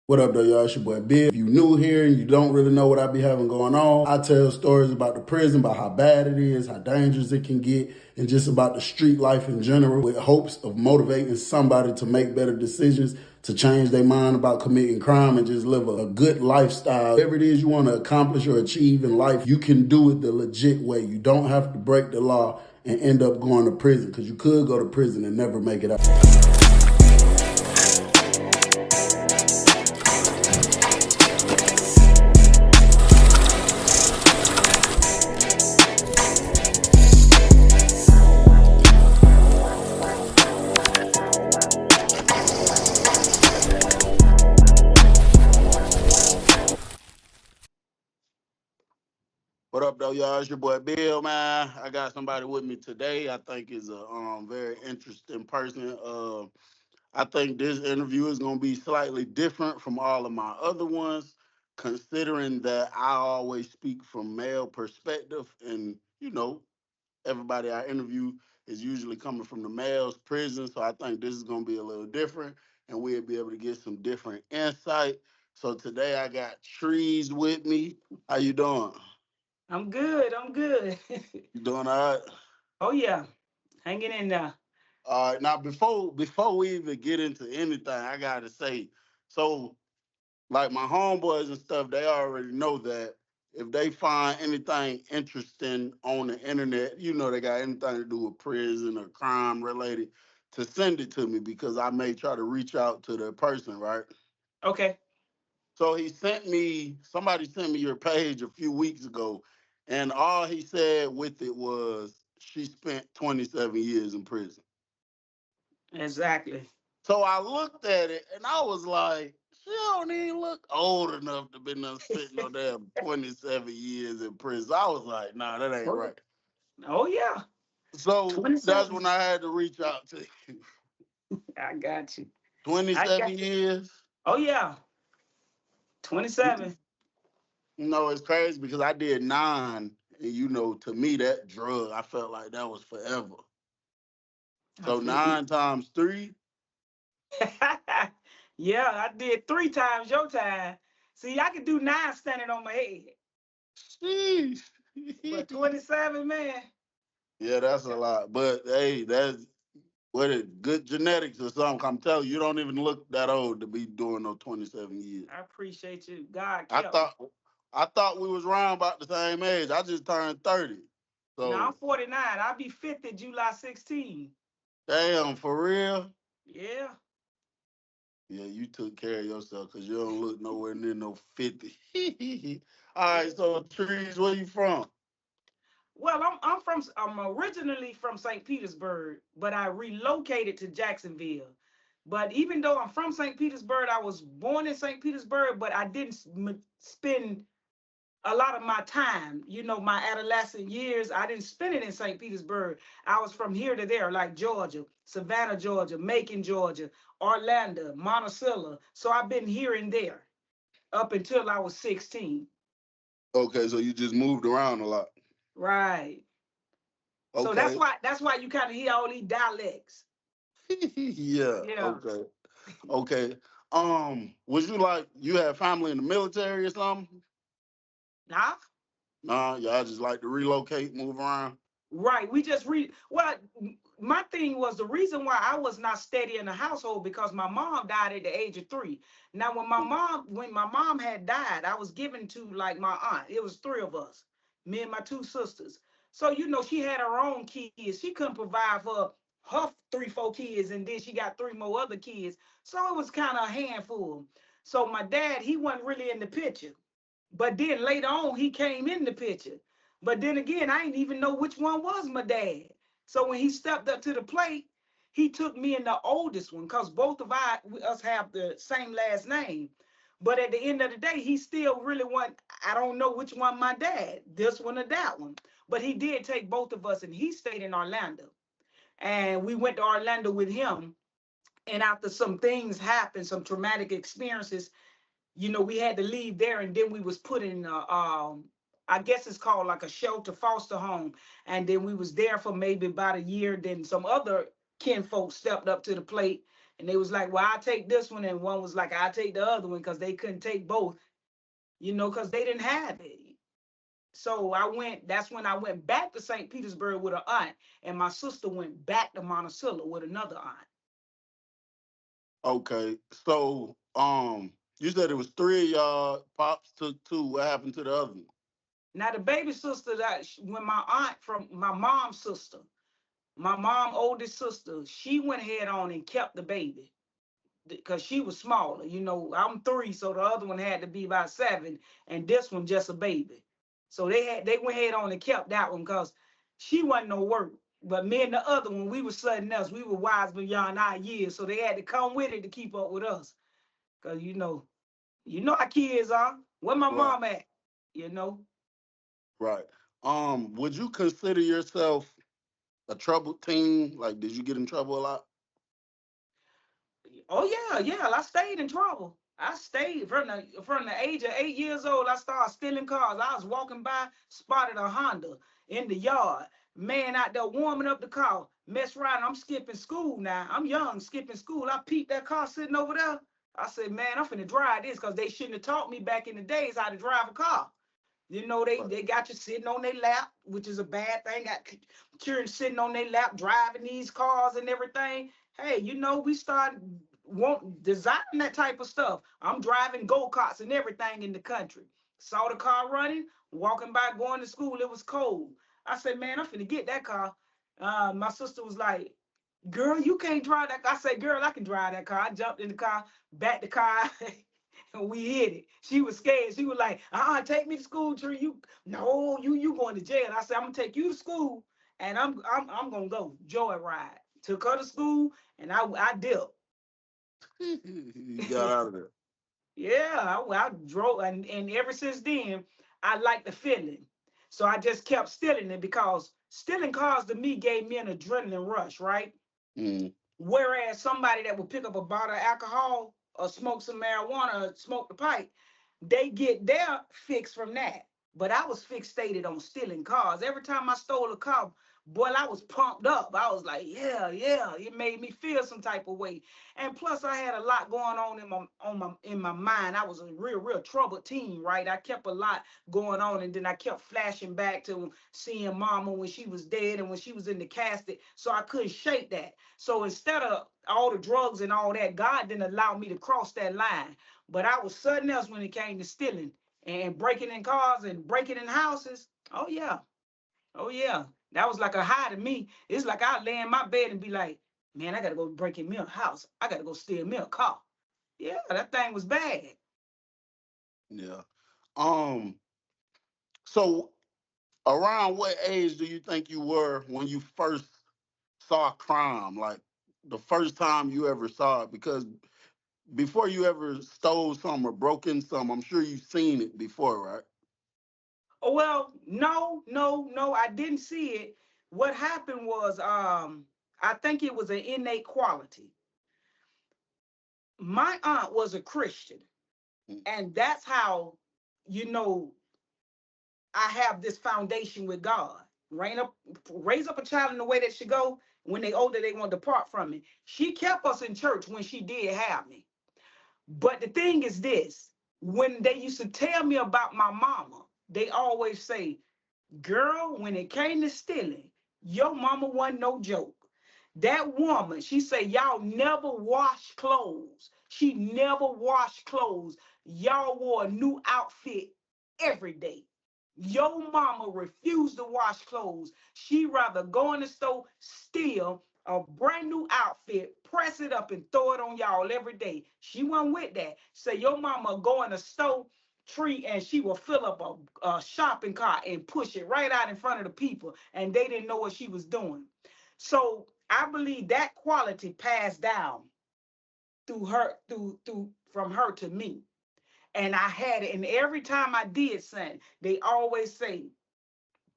What up, though, y'all? It's your boy Bill. If you new here and you don't really know what I be having going on, I tell stories about the prison, about how bad it is, how dangerous it can get, and just about the street life in general, with hopes of motivating somebody to make better decisions, to change their mind about committing crime, and just live a good lifestyle. Whatever it is you want to accomplish or achieve in life, you can do it the legit way. You don't have to break the law and end up going to prison, because you could go to prison and never make it out. What up, though, y'all? It's your boy Bill, man. I got somebody with me today. I think is a very interesting person. I think this interview is going to be slightly different from all of my other ones, considering that I always speak from male perspective, and everybody I interview is usually coming from the male's prison. So I think this is going to be a little different, and we'll be able to get some different insight. So today I got Trees with me. How you doing? I'm good. I'm good. You doing all right? Oh yeah, hanging in there. All right. Now, before we even get into anything, I gotta say, so like my homeboys and stuff, they already know that if they find anything interesting on the internet, they got anything to do with prison or crime related, to send it to me, because I may try to reach out to the person, right? Okay. So somebody sent me your page a few weeks ago, and all he said with it was she spent 27 years in prison. Exactly. So I looked at it and I was like, she don't even look old enough to be done spent no damn 27 years in prison. I was like, nah, that ain't Oh, right. oh yeah. So that's 27. when I had to reach out to you. I got you. I got 27 years. Oh yeah. You 27. it's crazy because I did 9. And to me, that drug, I felt like that was forever. I So feel you. 9 times 3. Yeah, I did 3 times your time. See, I could do 9 standing on my head. Sheesh. But 27, man. Yeah, that's a lot. But hey, that's what it good genetics or something. I'm telling you, you don't even look that old to be doing no 27 years. I appreciate you. God I kept me. thought I thought we was around about the same age. I just turned 30. Now I'm So 49. I'll be 50 July 16. damn, for real. Yeah. Yeah, you took care of yourself because you don't look nowhere near no 50. All right, so Trees, where you from? Well, I'm originally from St. Petersburg, but I relocated to Jacksonville. But even though I'm from St. Petersburg, I was born in St. Petersburg, but I didn't spend a lot of my time, my adolescent years, I didn't spend it in St. Petersburg. I was from here to there, like Georgia, Savannah, Georgia, Macon, Georgia, Orlando, Monticello. So I've been here and there up until I was 16. Okay, so you just moved around a lot. Right. So that's Okay. why that's why you kind of hear all these dialects. Yeah, Yeah. okay. Okay. Was you like you had family in the military or something? Nah. Nah, y'all just like to relocate, move around. Right. We just read. Well, my thing was the reason why I was not steady in the household because my mom died at the age of 3. Now, when my mom had died, I was given to like my aunt. It was 3 of us, me and my 2 sisters. So she had her own kids. She couldn't provide for her 3, 4 kids, and then she got 3 more other kids. So it was kind of a handful. So my dad, he wasn't really in the picture. But then later on, he came in the picture. But then again, I didn't even know which one was my dad. So when he stepped up to the plate, he took me and the oldest one because both of us have the same last name. But at the end of the day, he still really want. I don't know which one my dad, this one or that one. But he did take both of us, and he stayed in Orlando. And we went to Orlando with him. And after some things happened, some traumatic experiences, we had to leave there, and then we was put in I guess it's called like a shelter foster home. And then we was there for maybe about a year. Then some other kin folks stepped up to the plate, And they was like, well, I'll take this one. And one was like, I'll take the other one because they couldn't take both, because they didn't have it. So that's when I went back to St. Petersburg with an aunt, and my sister went back to Monticello with another aunt. Okay. So you said it was three of y'all. Pops took two. What happened to the other one? Now, the baby sister when my aunt from my mom's sister, my mom oldest sister, she went ahead on and kept the baby because she was smaller. I'm 3, so the other one had to be about 7, and this one just a baby. So they went ahead on and kept that one because she wasn't no work. But me and the other one, we were something else. We were wise beyond our years, so they had to come with it to keep up with us. Cause you know how kids are. Where my Right. mom at? You know. Right. Would you consider yourself a troubled teen? Like, did you get in trouble a lot? Oh yeah, yeah. I stayed in trouble. I stayed from the age of 8 years old. I started stealing cars. I was walking by, spotted a Honda in the yard. Man out there warming up the car. Mess around. I'm skipping school now. I'm young, skipping school. I peeped that car sitting over there. I said, man, I'm finna drive this because they shouldn't have taught me back in the days how to drive a car. They Right. they got you sitting on their lap, which is a bad thing. Got children sitting on their lap driving these cars and everything. Hey, we started designing that type of stuff. I'm driving go-karts and everything in the country. Saw the car running, walking by, going to school. It was cold. I said, man, I'm finna get that car. My sister was like, girl, you can't drive that car. I said, girl, I can drive that car. I jumped in the car, backed the car, and we hit it. She was scared. She was like, take me to school, Tree. You going to jail. I said, I'm gonna take you to school and I'm gonna go joyride. Took her to school and I dipped. You got out of there. Yeah, I drove and ever since then, I like the feeling. So I just kept stealing it because stealing cars to me gave me an adrenaline rush, right? Mm. Whereas somebody that would pick up a bottle of alcohol or smoke some marijuana or smoke the pipe, they get their fix from that. But I was fixated on stealing cars. Every time I stole a car, boy, I was pumped up. I was like, yeah, yeah. It made me feel some type of way. And plus, I had a lot going on in my mind. I was a real troubled teen, right? I kept a lot going on, and then I kept flashing back to seeing Mama when she was dead and when she was in the casket. So I couldn't shake that. So instead of all the drugs and all that, God didn't allow me to cross that line. But I was something else when it came to stealing and breaking in cars and breaking in houses. Oh yeah. Oh yeah. That was like a high to me. It's like I lay in my bed and be like, man, I gotta go break in me a house. I gotta go steal me a car. Yeah, that thing was bad. Yeah. Um. So, around what age do you think you were when you first saw crime? Like the first time you ever saw it? Because before you ever stole some or broke in some, I'm sure you've seen it before, right? Oh well, no, no, no, I didn't see it. What happened was I think it was an innate quality. My aunt was a Christian, Mm. and that's how you know I have this foundation with God. Raise up a child in the way that should go. When they older, they won't depart from it. She kept us in church when she did have me. But the thing is this: when they used to tell me about my mama, they always say, girl, when it came to stealing, your mama wasn't no joke. That woman, she said, y'all never wash clothes. She never washed clothes. Y'all wore a new outfit every day. Your mama refused to wash clothes. She rather go in the store, steal a brand new outfit, press it up, and throw it on y'all every day. She wasn't with that. Say your mama go in the store, Tree, and she will fill up a shopping cart and push it right out in front of the people, and they didn't know what she was doing. So I believe that quality passed down through her, through from her to me. And I had it. And every time I did something, they always say,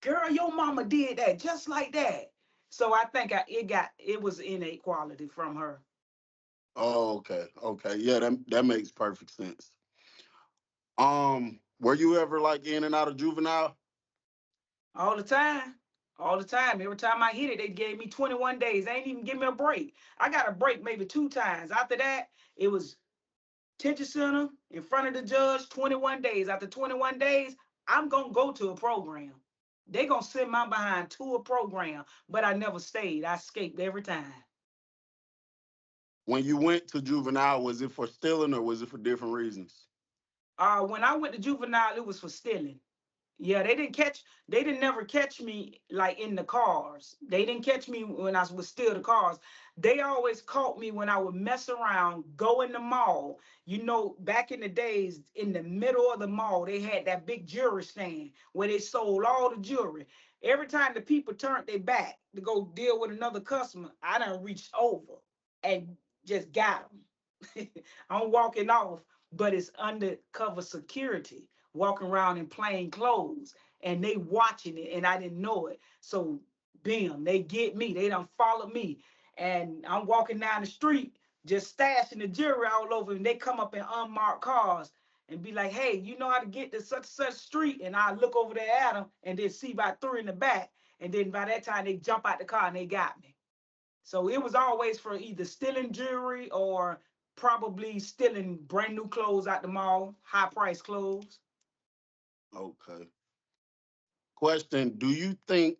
girl, your mama did that just like that. So I think it was innate quality from her. Oh, okay, okay, yeah, that makes perfect sense. Were you ever like in and out of juvenile? All the time. all the time. Every time I hit it, they gave me 21 days. They ain't even give me a break. I got a break maybe 2 times. After that, it was detention center in front of the judge, 21 days. After 21 days, I'm going to go to a program. They going to send my behind to a program, but I never stayed. I escaped every time. When you went to juvenile, was it for stealing or was it for different reasons? When I went to juvenile, it was for stealing. Yeah, they didn't never catch me like in the cars. They didn't catch me when I would steal the cars. They always caught me when I would mess around, go in the mall. You know, back in the days, in the middle of the mall, they had that big jewelry stand where they sold all the jewelry. Every time the people turned their back to go deal with another customer, I done reached over and just got them. I'm walking off, but it's undercover security walking around in plain clothes and they watching it and I didn't know it. So bam, they get me. They don't follow me. And I'm walking down the street just stashing the jewelry all over and they come up in unmarked cars and be like, hey, you know how to get to such and such street? And I look over there at them and then see about three in the back. And then by that time they jump out the car and they got me. So it was always for either stealing jewelry or probably stealing brand new clothes out the mall, high price clothes. Okay. Question: do you think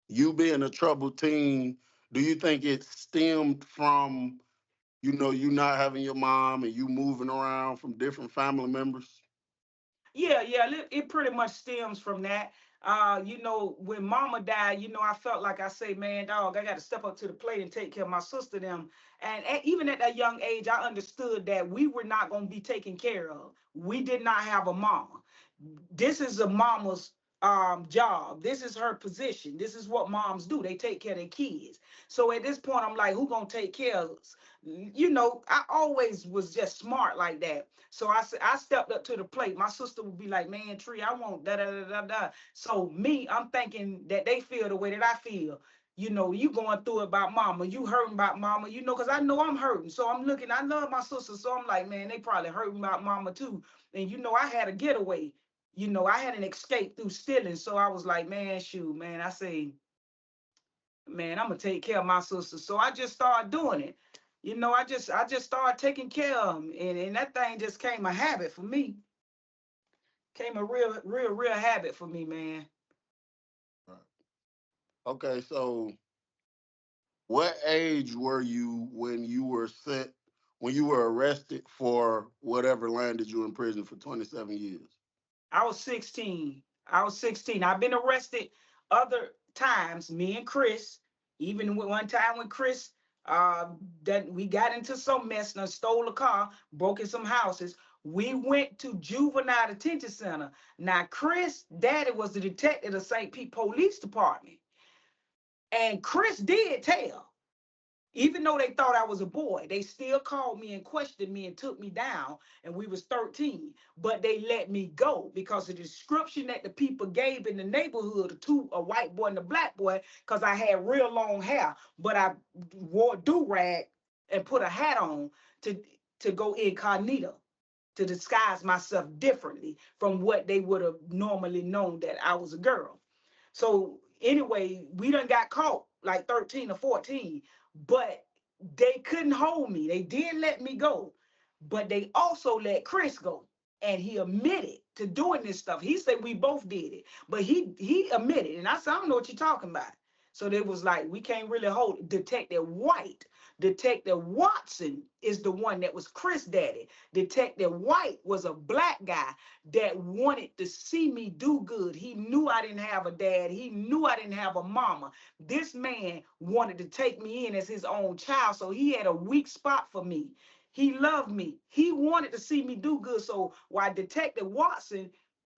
you being a troubled teen, do you think it stemmed from, you not having your mom and you moving around from different family members? Yeah, it pretty much stems from that. When mama died, I felt like I say, man, dog, I got to step up to the plate and take care of my sister them. And even at that young age, I understood that we were not going to be taken care of. We did not have a mama. This is a mama's job. This is her position. This is what moms do. They take care of their kids. So at this point, I'm like, who gonna take care of us? I always was just smart like that. So I stepped up to the plate. My sister would be like, man, Tree, I want da da da da da. So me, I'm thinking that they feel the way that I feel. You going through it about mama, you hurting about mama, because I know I'm hurting. So I'm looking, I love my sister. So I'm like, man, they probably hurting about mama too. And I had a getaway. I had an escape through stealing. So I was like, man, shoot, man. I say, man, I'm gonna take care of my sister. So I just started doing it. I just started taking care of them. And that thing just came a habit for me. Came a real habit for me, man. Right. Okay, so what age were you when you were arrested for whatever landed you in prison for 27 years? I was 16. I was 16. I've been arrested other times, me and Chris, even one time when Chris that we got into some mess and stole a car, broke in some houses. We went to juvenile detention center. Now, Chris' daddy was the detective of St. Pete Police Department. And Chris did tell. Even though they thought I was a boy, they still called me and questioned me and took me down, and we was 13. But they let me go because the description that the people gave in the neighborhood to a white boy and a black boy, because I had real long hair, but I wore do-rag and put a hat on to go incognito, to disguise myself differently from what they would have normally known that I was a girl. So anyway, we done got caught like 13 or 14, but they couldn't hold me. They did let me go, but they also let Chris go. And he admitted to doing this stuff. He said we both did it, but he admitted. And I said, I don't know what you're talking about. So they was like, we can't really hold Detective White. Detective Watson is the one that was Chris' daddy. Detective White was a black guy that wanted to see me do good. He knew I didn't have a dad. He knew I didn't have a mama. This man wanted to take me in as his own child, so he had a weak spot for me. He loved me. He wanted to see me do good. So while Detective Watson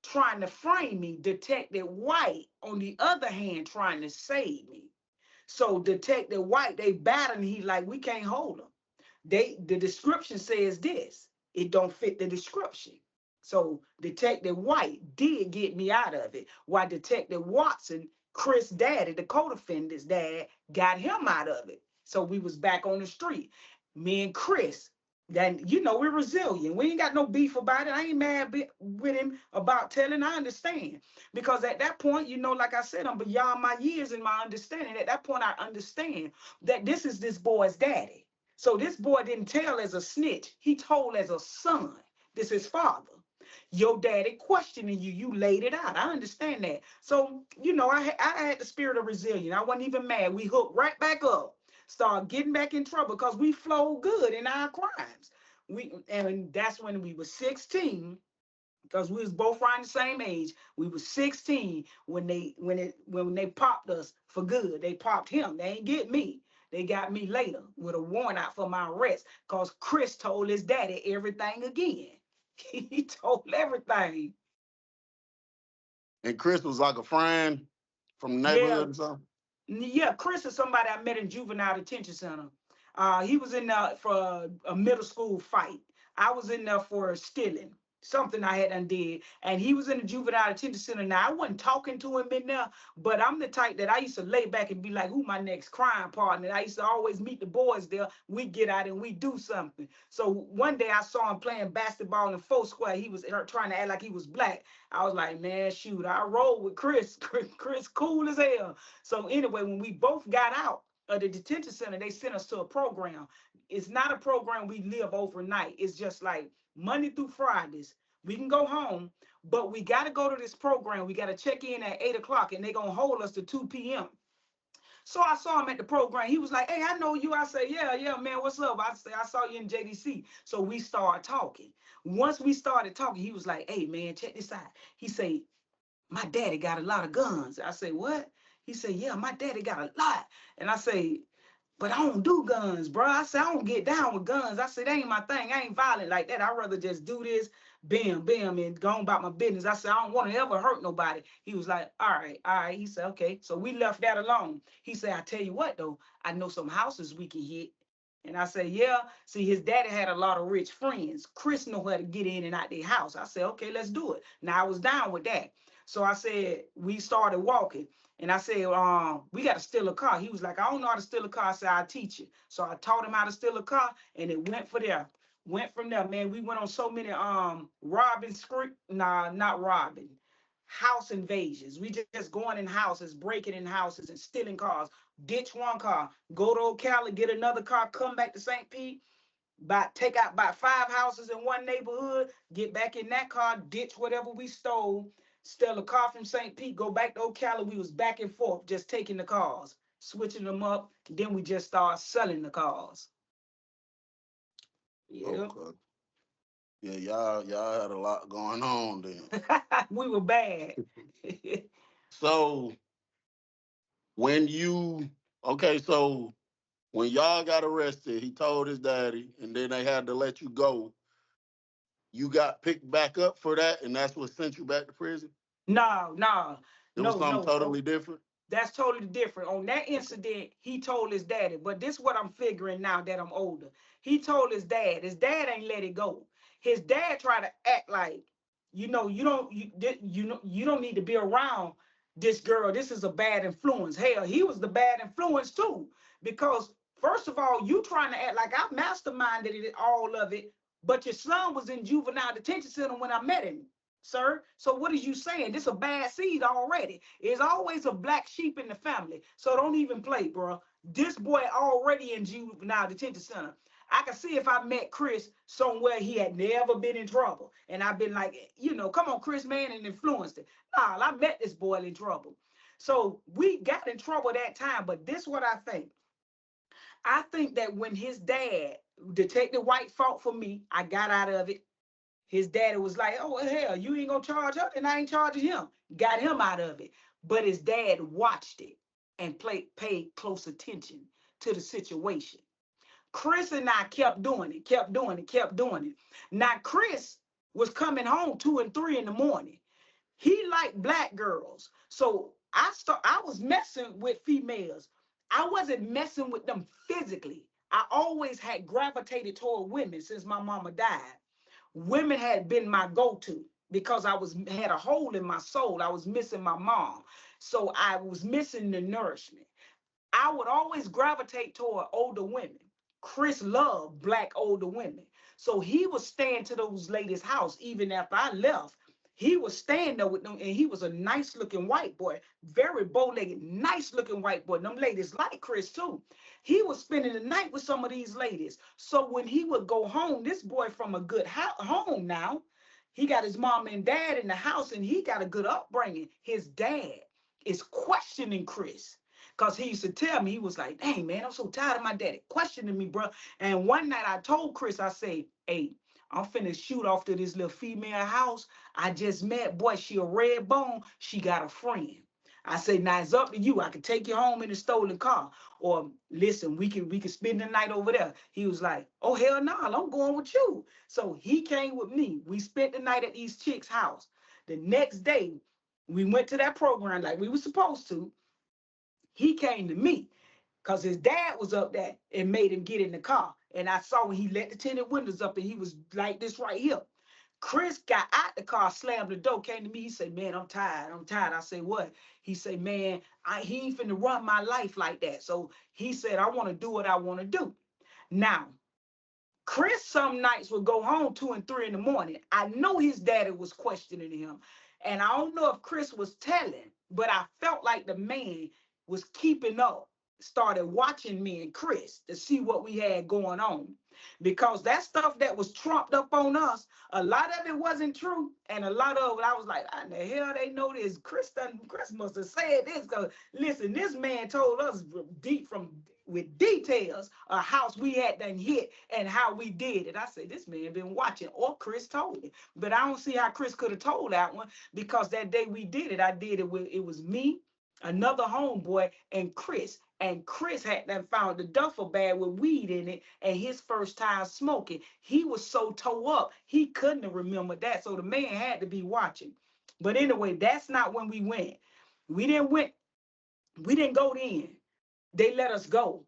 trying to frame me, Detective White, on the other hand, trying to save me. So Detective White, they battling. He like, we can't hold him. The description says this. It don't fit the description. So Detective White did get me out of it, while Detective Watson, Chris' daddy, the co-defendant's dad, got him out of it. So we was back on the street. Me and Chris then we're resilient. We ain't got no beef about it. I ain't mad with him about telling. I understand, because at that point, like I said, I'm beyond my years and my understanding. At that point, I understand that this is this boy's daddy. So this boy didn't tell as a snitch. He told as a son. This is father. Your daddy questioning you. You laid it out. I understand that. So I had the spirit of resilience. I wasn't even mad. We hooked right back up, start getting back in trouble because we flowed good in our crimes. And that's when we were 16, because we was both around the same age. We were 16 when they popped us for good. They popped him. They ain't get me. They got me later with a warrant out for my arrest because Chris told his daddy everything again. He told everything. And Chris was like a friend from the Yeah, neighborhood or something. yeah, Chris is somebody I met in juvenile detention center. He was in there for a middle school fight. I was in there for stealing something I had undid, and he was in the juvenile detention center. Now I wasn't talking to him in there, but I'm the type that I used to lay back and be like, "Who my next crime partner?" I used to always meet the boys there. We get out and we do something. So one day I saw him playing basketball in four square. He was trying to act like he was black. I was like, "Man, shoot, I roll with Chris. Chris cool as hell." So anyway, when we both got out of the detention center, they sent us to a program. It's not a program we live overnight. It's just like Monday through Fridays. We can go home, but we got to go to this program. We got to check in at 8 o'clock, and they're going to hold us to 2 p.m. So I saw him at the program. He was like, "Hey, I know you." I said, "Yeah, yeah, man, what's up?" I said, "I saw you in JDC." So we started talking. Once we started talking, he was like, "Hey, man, check this out." He said, "My daddy got a lot of guns." I say, "What?" He said, "Yeah, my daddy got a lot." And I say, "But I don't do guns, bro." I said, "I don't get down with guns." I said, "That ain't my thing. I ain't violent like that. I'd rather just do this, bam, bam, and go on about my business." I said, "I don't want to ever hurt nobody." He was like, "All right, all right." He said, "Okay." So we left that alone. He said, "I tell you what, though, I know some houses we can hit." And I said, "Yeah." See, his daddy had a lot of rich friends. Chris know how to get in and out their house. I said, "Okay, let's do it." Now I was down with that. So I said, we started walking. And I said, we got to steal a car. He was like, "I don't know how to steal a car." I said, "I'll teach you." So I taught him how to steal a car, and it went for there. Went from there, man. We went on so many robbing script. Nah, not robbing. House invasions. We just going in houses, breaking in houses and stealing cars. Ditch one car, go to Ocala, get another car, come back to St. Pete, take out about 5 houses in one neighborhood, get back in that car, ditch whatever we stole, steal a car from St. Pete, go back to Ocala. We was back and forth, just taking the cars, switching them up. Then we just start selling the cars. Yeah. Okay. Yeah, y'all had a lot going on then. We were bad. So when you okay, so when y'all got arrested, he told his daddy, and then they had to let you go. You got picked back up for that, and that's what sent you back to prison. No, no, It was no, something no. totally different. That's totally different. On that Okay. incident, he told his daddy, but this is what I'm figuring now that I'm older. He told his dad. His dad ain't let it go. His dad tried to act like, you don't need to be around this girl. This is a bad influence. Hell, he was the bad influence too. Because first of all, you trying to act like I masterminded all of it, but your son was in juvenile detention center when I met him, sir. So what is you saying? This a bad seed already. There's always a black sheep in the family. So don't even play, bro. This boy already in juvenile detention center. I can see if I met Chris somewhere he had never been in trouble. And I've been like, come on, Chris, man, and influenced it. Nah, I met this boy in trouble. So we got in trouble that time. But this what I think. I think that when his dad, Detective White, fought for me, I got out of it. His daddy was like, "Oh, well, hell, you ain't gonna charge her, and I ain't charging him." Got him out of it. But his dad watched it and paid close attention to the situation. Chris and I kept doing it, kept doing it, kept doing it. Now, Chris was coming home 2 and 3 in the morning. He liked black girls. So I was messing with females. I wasn't messing with them physically. I always had gravitated toward women since my mama died. Women had been my go-to because I was had a hole in my soul. I was missing my mom. So I was missing the nourishment. I would always gravitate toward older women. Chris loved black older women. So he was staying to those ladies' house even after I left. He was staying there with them, and he was a nice looking white boy, very bow-legged, nice looking white boy. Them ladies like Chris too. He was spending the night with some of these ladies. So when he would go home, this boy from a good home now, he got his mom and dad in the house, and he got a good upbringing. His dad is questioning Chris. Cause he used to tell me, he was like, dang man, I'm so tired of my daddy questioning me, bro. And one night I told Chris, I say, hey, I'm finna shoot off to this little female house I just met. Boy, she a red bone. She got a friend. I say, now it's up to you. I can take you home in a stolen car. Or listen, we can spend the night over there. He was like, oh hell no, I'm going with you. So he came with me. We spent the night at these chicks' house. The next day, we went to that program like we were supposed to. He came to me because his dad was up there and made him get in the car. And I saw when he let the tinted windows up and he was like this right here. Chris got out the car, slammed the door, came to me. He said, man, I'm tired. I'm tired. I say, what? He said, man, he ain't finna run my life like that. So he said, I want to do what I want to do. Now, Chris some nights would go home 2 and 3 in the morning. I know his daddy was questioning him. And I don't know if Chris was telling, but I felt like the man was keeping up, started watching me and Chris to see what we had going on. Because that stuff that was trumped up on us, a lot of it wasn't true. And a lot of it, I was like, how in the hell they know this? Chris must have said this. Because listen, this man told us deep from with details of house we had done hit and how we did it. I said, this man been watching, or Chris told it. But I don't see how Chris could have told that one because that day we did it, I did it with, it was me, another homeboy, and Chris. And Chris had done found the duffel bag with weed in it and his first time smoking. He was so toe up, he couldn't have remembered that. So the man had to be watching. But anyway, that's not when we went. We didn't went, we didn't go in. They let us go.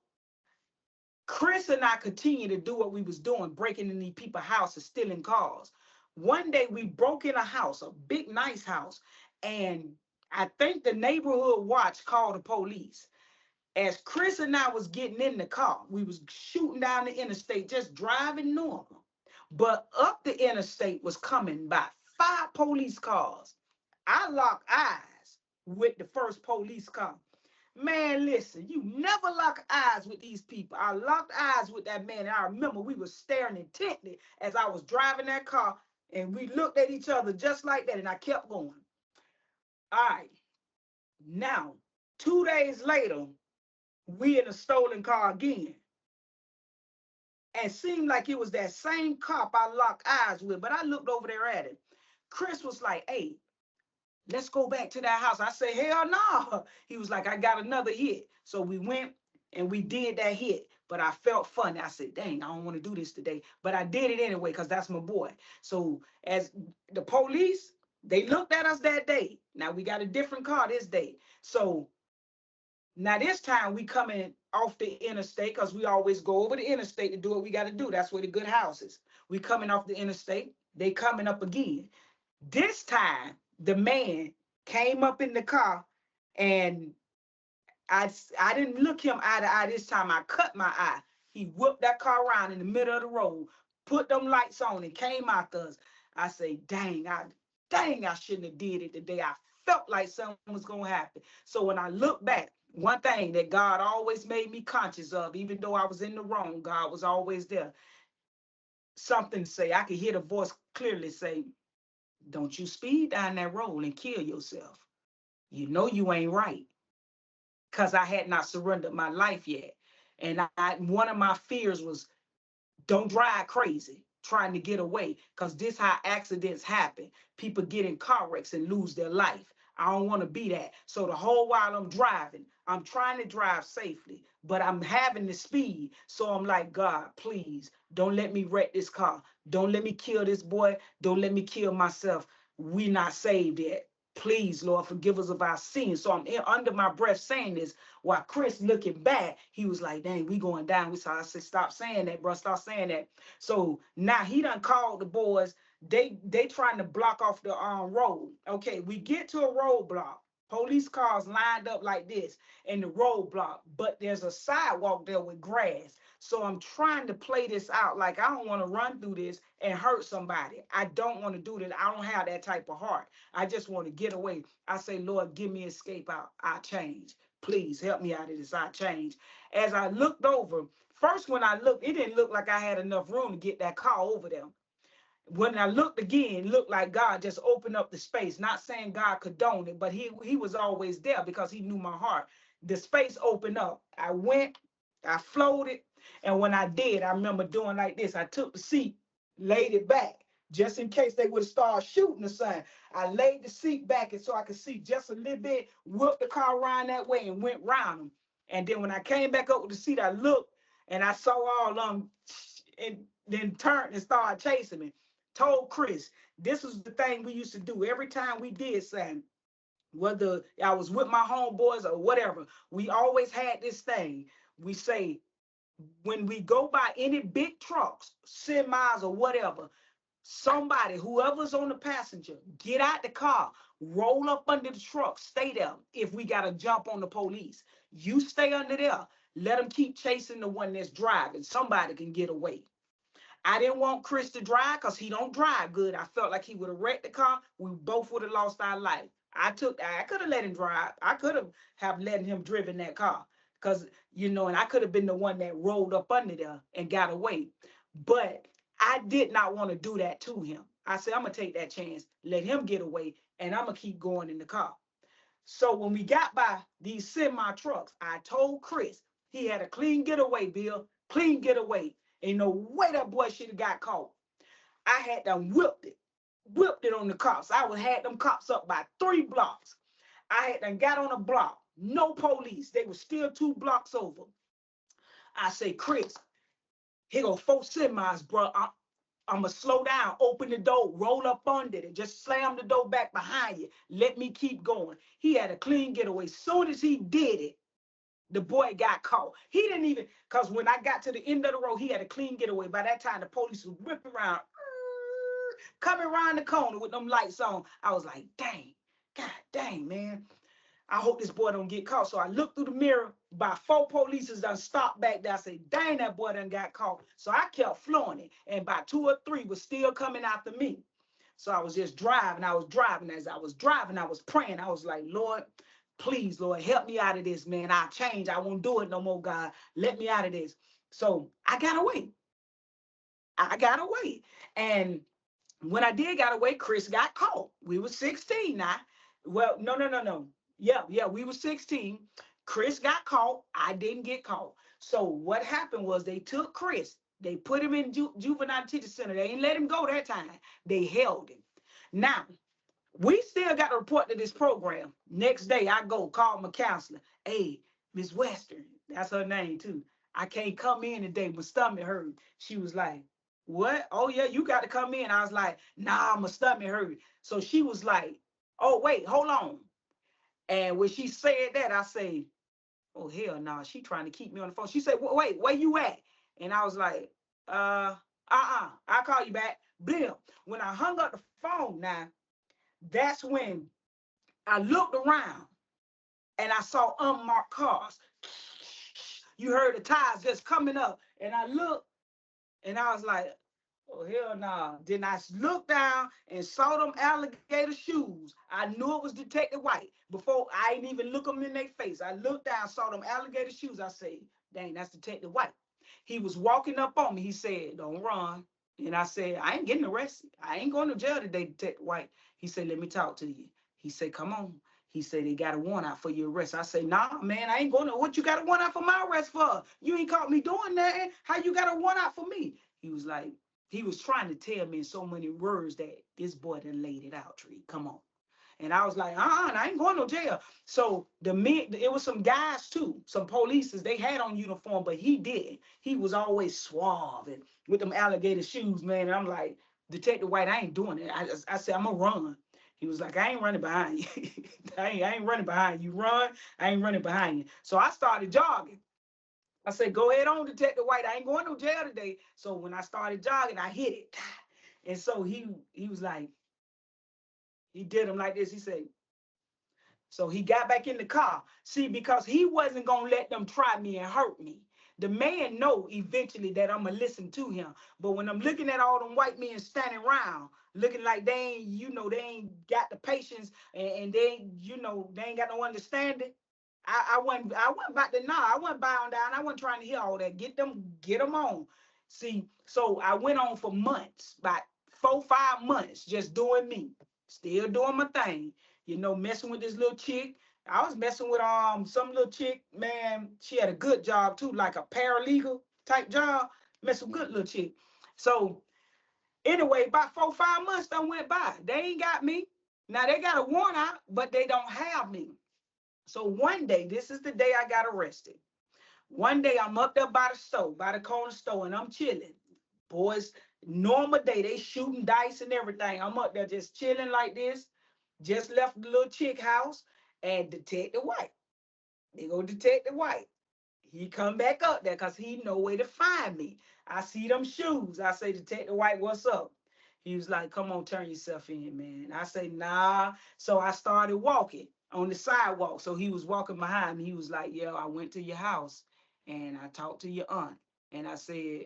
Chris and I continued to do what we was doing, breaking in these people's houses, stealing cars. One day we broke in a house, a big, nice house, and I think the neighborhood watch called the police. As Chris and I was getting in the car, we was shooting down the interstate, just driving normal. But up the interstate was coming by 5 police cars. I locked eyes with the first police car. Man, listen, you never lock eyes with these people. I locked eyes with that man, and I remember we were staring intently as I was driving that car, and we looked at each other just like that, and I kept going. All right, now, 2 days later, we in a stolen car again. And seemed like it was that same cop I locked eyes with, but I looked over there at him. Chris was like, hey, let's go back to that house. I said, hell no. He was like, I got another hit. So we went and we did that hit. But I felt funny. I said, dang, I don't want to do this today. But I did it anyway because that's my boy. So as the police, they looked at us that day. Now we got a different car this day. So now this time we coming off the interstate because we always go over the interstate to do what we got to do. That's where the good house is. We coming off the interstate. They coming up again. This time, the man came up in the car, and I didn't look him eye to eye this time. I cut my eye. He whipped that car around in the middle of the road, put them lights on, and came after us. I say, dang, I shouldn't have did it today. I felt like something was gonna happen. So when I look back, one thing that God always made me conscious of, even though I was in the wrong, God was always there. Something say, I could hear the voice clearly say, don't you speed down that road and kill yourself. You know you ain't right. Because I had not surrendered my life yet. And one of my fears was don't drive crazy trying to get away. Because this how accidents happen. People get in car wrecks and lose their life. I don't want to be that. So the whole while I'm driving, I'm trying to drive safely, but I'm having the speed. So I'm like, God, please don't let me wreck this car. Don't let me kill this boy. Don't let me kill myself. We not saved yet. Please, Lord, forgive us of our sins. So I'm under my breath saying this while Chris looking back, he was like, dang, we going down. So I said, stop saying that, bro. Stop saying that. So now he done called the boys. They trying to block off the road. Okay, we get to a roadblock. Police cars lined up like this in the roadblock, but there's a sidewalk there with grass. So I'm trying to play this out. Like, I don't want to run through this and hurt somebody. I don't want to do that. I don't have that type of heart. I just want to get away. I say, Lord, give me escape out. I change. Please help me out of this. I change. As I looked over, first when I looked, it didn't look like I had enough room to get that car over there. When I looked again, it looked like God just opened up the space. Not saying God condoned it, but he was always there because he knew my heart. The space opened up. I went, I floated, and when I did, I remember doing like this. I took the seat, laid it back, just in case they would start shooting or something. I laid the seat back and so I could see just a little bit, whipped the car around that way and went round them. And then when I came back up with the seat, I looked and I saw all them and then turned and started chasing me. Told Chris, this was the thing we used to do every time we did something, whether I was with my homeboys or whatever. We always had this thing. We say, when we go by any big trucks, semis or whatever, somebody, whoever's on the passenger, get out the car, roll up under the truck, stay there. If we got to jump on the police, you stay under there. Let them keep chasing the one that's driving. Somebody can get away. I didn't want Chris to drive because he don't drive good. I felt like he would have wrecked the car. We both would have lost our life. I could have let him drive. I could have let him driven that car because, and I could have been the one that rolled up under there and got away. But I did not want to do that to him. I said, I'm going to take that chance, let him get away, and I'm going to keep going in the car. So when we got by these semi trucks, I told Chris he had a clean getaway, Bill, clean getaway. Ain't no way that boy should have got caught. I had them whipped it on the cops. I would had them cops up by 3 blocks. I had them got on a block, no police. They were still 2 blocks over. I say, Chris, here go 4 semis, bro. I'm going to slow down, open the door, roll up under it, just slam the door back behind you. Let me keep going. He had a clean getaway. Soon as he did it, the boy got caught. He didn't even, because when I got to the end of the road, he had a clean getaway. By that time, the police was whipping around, coming around the corner with them lights on. I was like, dang, God dang, man. I hope this boy don't get caught. So I looked through the mirror. By 4 police done stopped back there. I said, dang, that boy done got caught. So I kept flowing it. And by 2 or 3 was still coming after me. So I was just driving. I was driving. As I was driving, I was praying. I was like, Lord, please, Lord, help me out of this, man. I'll change. I won't do it no more, God. Let me out of this. So I got away. I got away. And when I did got away, Chris got caught. We were 16 now. Well, no. Yeah, we were 16. Chris got caught. I didn't get caught. So what happened was they took Chris. They put him in juvenile detention center. They didn't let him go that time. They held him. Now, we still got to report to this program. Next day, I go call my counselor. Hey, Miss Western, that's her name too. I can't come in today. My stomach hurt. She was like, what? Oh, yeah, you got to come in. I was like, nah, my stomach hurt. So she was like, oh, wait, hold on. And when she said that, I say, oh, hell no, nah. She trying to keep me on the phone. She said, wait, where you at? And I was like, I'll call you back. Bill, when I hung up the phone now, that's when I looked around and I saw unmarked cars. You heard the tires just coming up. And I looked and I was like, oh, hell no. Nah. Then I looked down and saw them alligator shoes. I knew it was Detective White. Before I ain't even look them in their face. I looked down, saw them alligator shoes. I said, dang, that's Detective White. He was walking up on me. He said, don't run. And I said, I ain't getting arrested. I ain't going to jail today, Detective White. He said, let me talk to you. He said, come on. He said, they got a warrant out for your arrest. I said, nah, man, I ain't going to. What you got a warrant out for my arrest for? You ain't caught me doing that. How you got a warrant out for me? He was like, he was trying to tell me in so many words that this boy done laid it out, Tree. Come on. And I was like, I ain't going to jail. So it was some guys too, some polices. They had on uniform, but he didn't. He was always suave and with them alligator shoes, man. And I'm like, Detective White, I ain't doing it. I said, I'm gonna run. He was like, I ain't running behind you. I ain't running behind you. Run, I ain't running behind you. So I started jogging. I said, go ahead on, Detective White. I ain't going to jail today. So when I started jogging, I hit it. And so he was like, he did him like this. He said, so he got back in the car. See, because he wasn't going to let them try me and hurt me. The man know eventually that I'm gonna listen to him. But when I'm looking at all them white men standing around, looking like they ain't, they ain't got the patience and they ain't, they ain't got no understanding. I wasn't about to nah, I wasn't bowing down. I wasn't trying to hear all that. Get them on. See, so I went on for months, about 4, 5 months, just doing me, still doing my thing, messing with this little chick. I was messing with some little chick, man. She had a good job too, like a paralegal type job. Messing with good little chick. So anyway, about 4, 5 months done went by. They ain't got me. Now they got a warrant out, but they don't have me. So one day, this is the day I got arrested. One day I'm up there by the store, by the corner store, and I'm chilling. Boys, normal day, they shooting dice and everything. I'm up there just chilling like this. Just left the little chick house, and Detective White. They go Detective White. He come back up there because he know where to find me. I see them shoes. I say, Detective White, what's up? He was like, come on, turn yourself in, man. I say, nah. So I started walking on the sidewalk. So he was walking behind me. He was like, yeah, I went to your house and I talked to your aunt. And I said,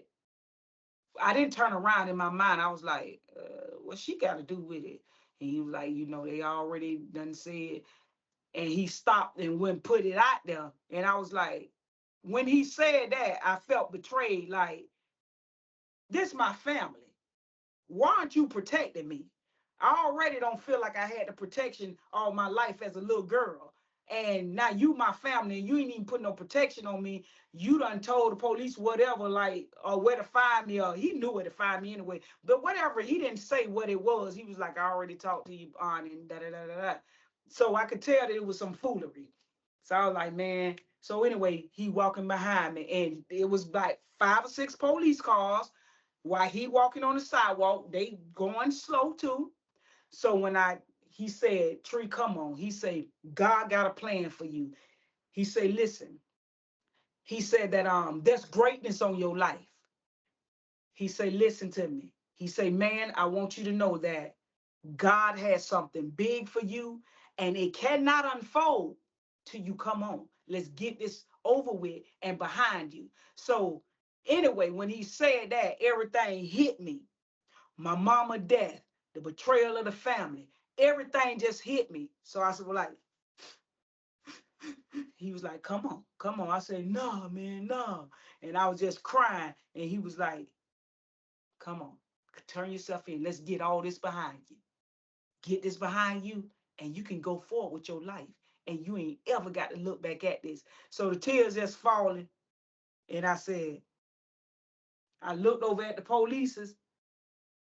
I didn't turn around in my mind. I was like, what she got to do with it? And he was like, they already done said. And he stopped and wouldn't put it out there. And I was like, when he said that, I felt betrayed. Like, this my family. Why aren't you protecting me? I already don't feel like I had the protection all my life as a little girl. And now you my family and you ain't even put no protection on me. You done told the police whatever, like, or where to find me, or he knew where to find me anyway. But whatever, he didn't say what it was. He was like, I already talked to you, on and da da da da da. So I could tell that it was some foolery. So I was like, man. So anyway, he walking behind me, and it was like 5 or 6 police cars while he walking on the sidewalk. They going slow too. So he said, Tree, come on. He said, God got a plan for you. He said, listen. He said that there's greatness on your life. He said, listen to me. He said, man, I want you to know that God has something big for you, and it cannot unfold till you come on. Let's get this over with and behind you. So anyway, when he said that, everything hit me. My mama death, the betrayal of the family, everything just hit me. So I said, well, like, he was like, come on, come on. I said, no, man, no. And I was just crying. And he was like, come on, turn yourself in. Let's get all this behind you. Get this behind you, and you can go forward with your life. And you ain't ever got to look back at this. So the tears just falling. And I said, I looked over at the polices.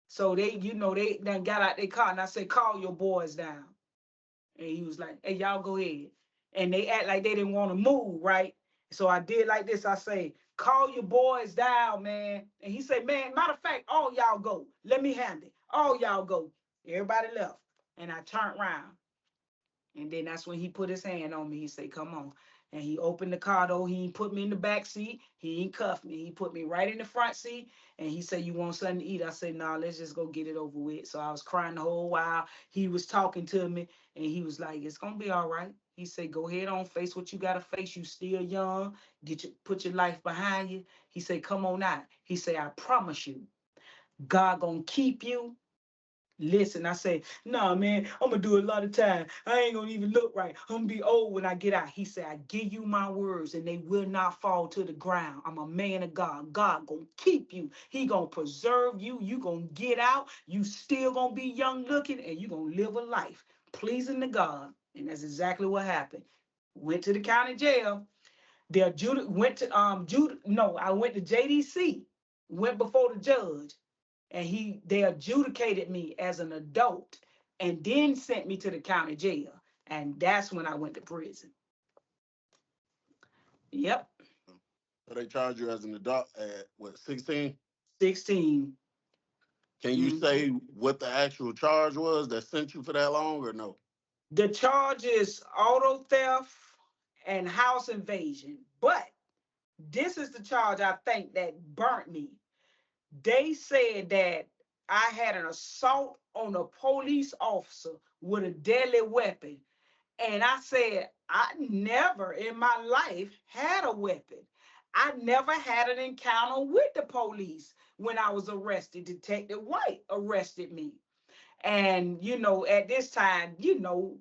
So they done got out their car. And I said, call your boys down. And he was like, hey, y'all go ahead. And they act like they didn't want to move, right? So I did like this. I say, call your boys down, man. And he said, man, matter of fact, all y'all go. Let me handle it. All y'all go. Everybody left. And I turned around. And then that's when he put his hand on me. He said, come on. And he opened the car door. He ain't put me in the back seat. He ain't cuffed me. He put me right in the front seat. And he said, you want something to eat? I said, no, nah, let's just go get it over with. So I was crying the whole while. He was talking to me. And he was like, it's going to be all right. He said, go ahead on, face what you got to face. You still young. Put your life behind you. He said, come on out. He said, I promise you, God going to keep you. Listen, I say, nah, man, I'm gonna do a lot of time. I ain't gonna even look right. I'm gonna be old when I get out. He said, I give you my words and they will not fall to the ground. I'm a man of God. God gonna keep you. He gonna preserve you. You gonna get out. You still gonna be young looking and you gonna live a life pleasing to God. And that's exactly what happened. Went to the county jail. Went to I went to JDC. Went before the judge and they adjudicated me as an adult and then sent me to the county jail. And that's when I went to prison. Yep. So they charged you as an adult at what, 16? 16. Can you say what the actual charge was that sent you for that long or no? The charge is auto theft and house invasion. But this is the charge I think that burnt me. They said that I had an assault on a police officer with a deadly weapon. And I said, I never in my life had a weapon. I never had an encounter with the police when I was arrested. Detective White arrested me. And, at this time,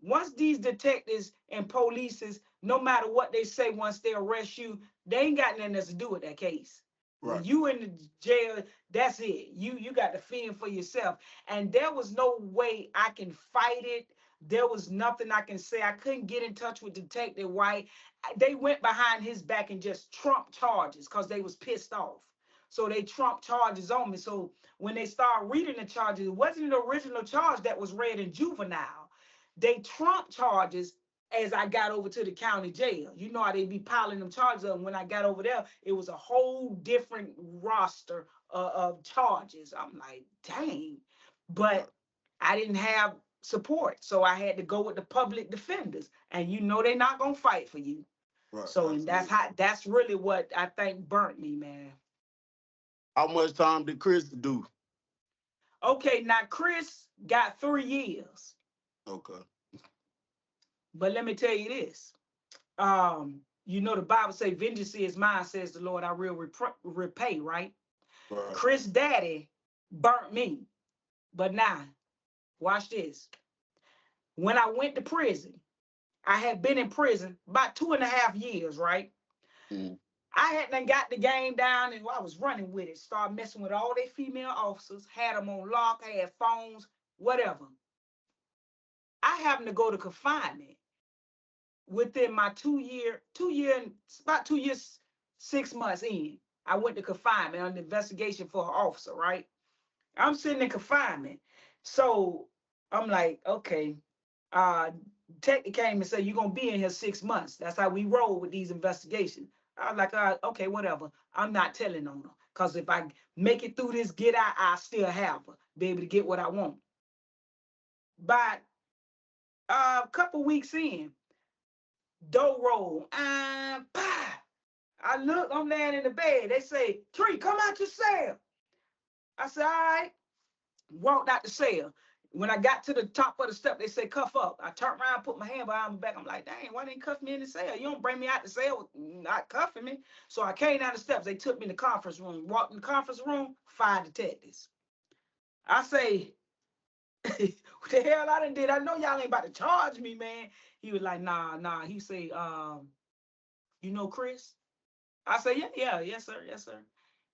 once these detectives and polices, no matter what they say, once they arrest you, they ain't got nothing else to do with that case. When Right. you in the jail, that's it. You got to fend for yourself. And there was no way I can fight it. There was nothing I can say. I couldn't get in touch with Detective White. They went behind his back and just trumped charges because they was pissed off. So they trumped charges on me. So when they started reading the charges, it wasn't the original charge that was read in juvenile. They trumped charges as I got over to the county jail. You know how they be piling them charges up. When I got over there, it was a whole different roster of charges. I'm like, dang. Right. But I didn't have support. So I had to go with the public defenders. And they're not gonna fight for you. Right. So and Absolutely. that's really what I think burnt me, man. How much time did Chris do? Okay, now Chris got 3 years. Okay. But let me tell you this. The Bible say, vengeance is mine, says the Lord, I will repay, right? Right. Chris daddy burnt me. But now, watch this. When I went to prison, I had been in prison about 2.5 years, right? Mm. I hadn't got the game down and I was running with it. Started messing with all their female officers, had them on lock, had phones, whatever. I happened to go to confinement within my 2 year, about 2 years, 6 months in. I went to confinement on the investigation for an officer, right? I'm sitting in confinement. So I'm like, okay, uh, Tech came and said, you're going to be in here 6 months. That's how we roll with these investigations. I was like, okay, whatever. I'm not telling on her. Because if I make it through this, get out, I still have her, be able to get what I want. But a couple weeks in, door roll, and I look, I'm laying in the bed. They say, Tree, come out your cell. I said, all right. Walked out the cell. When I got to the top of the step, they said, cuff up. I turned around, put my hand behind my back. I'm like, dang, why didn't cuff me in the cell? You don't bring me out the cell not cuffing me. So I came down the steps. They took me in the conference room. Walked in the conference room, 5 detectives. I say, what the hell I done did? I know y'all ain't about to charge me, man. He was like, nah. He say, you know Chris? I said, yeah, yes, sir, yes, sir.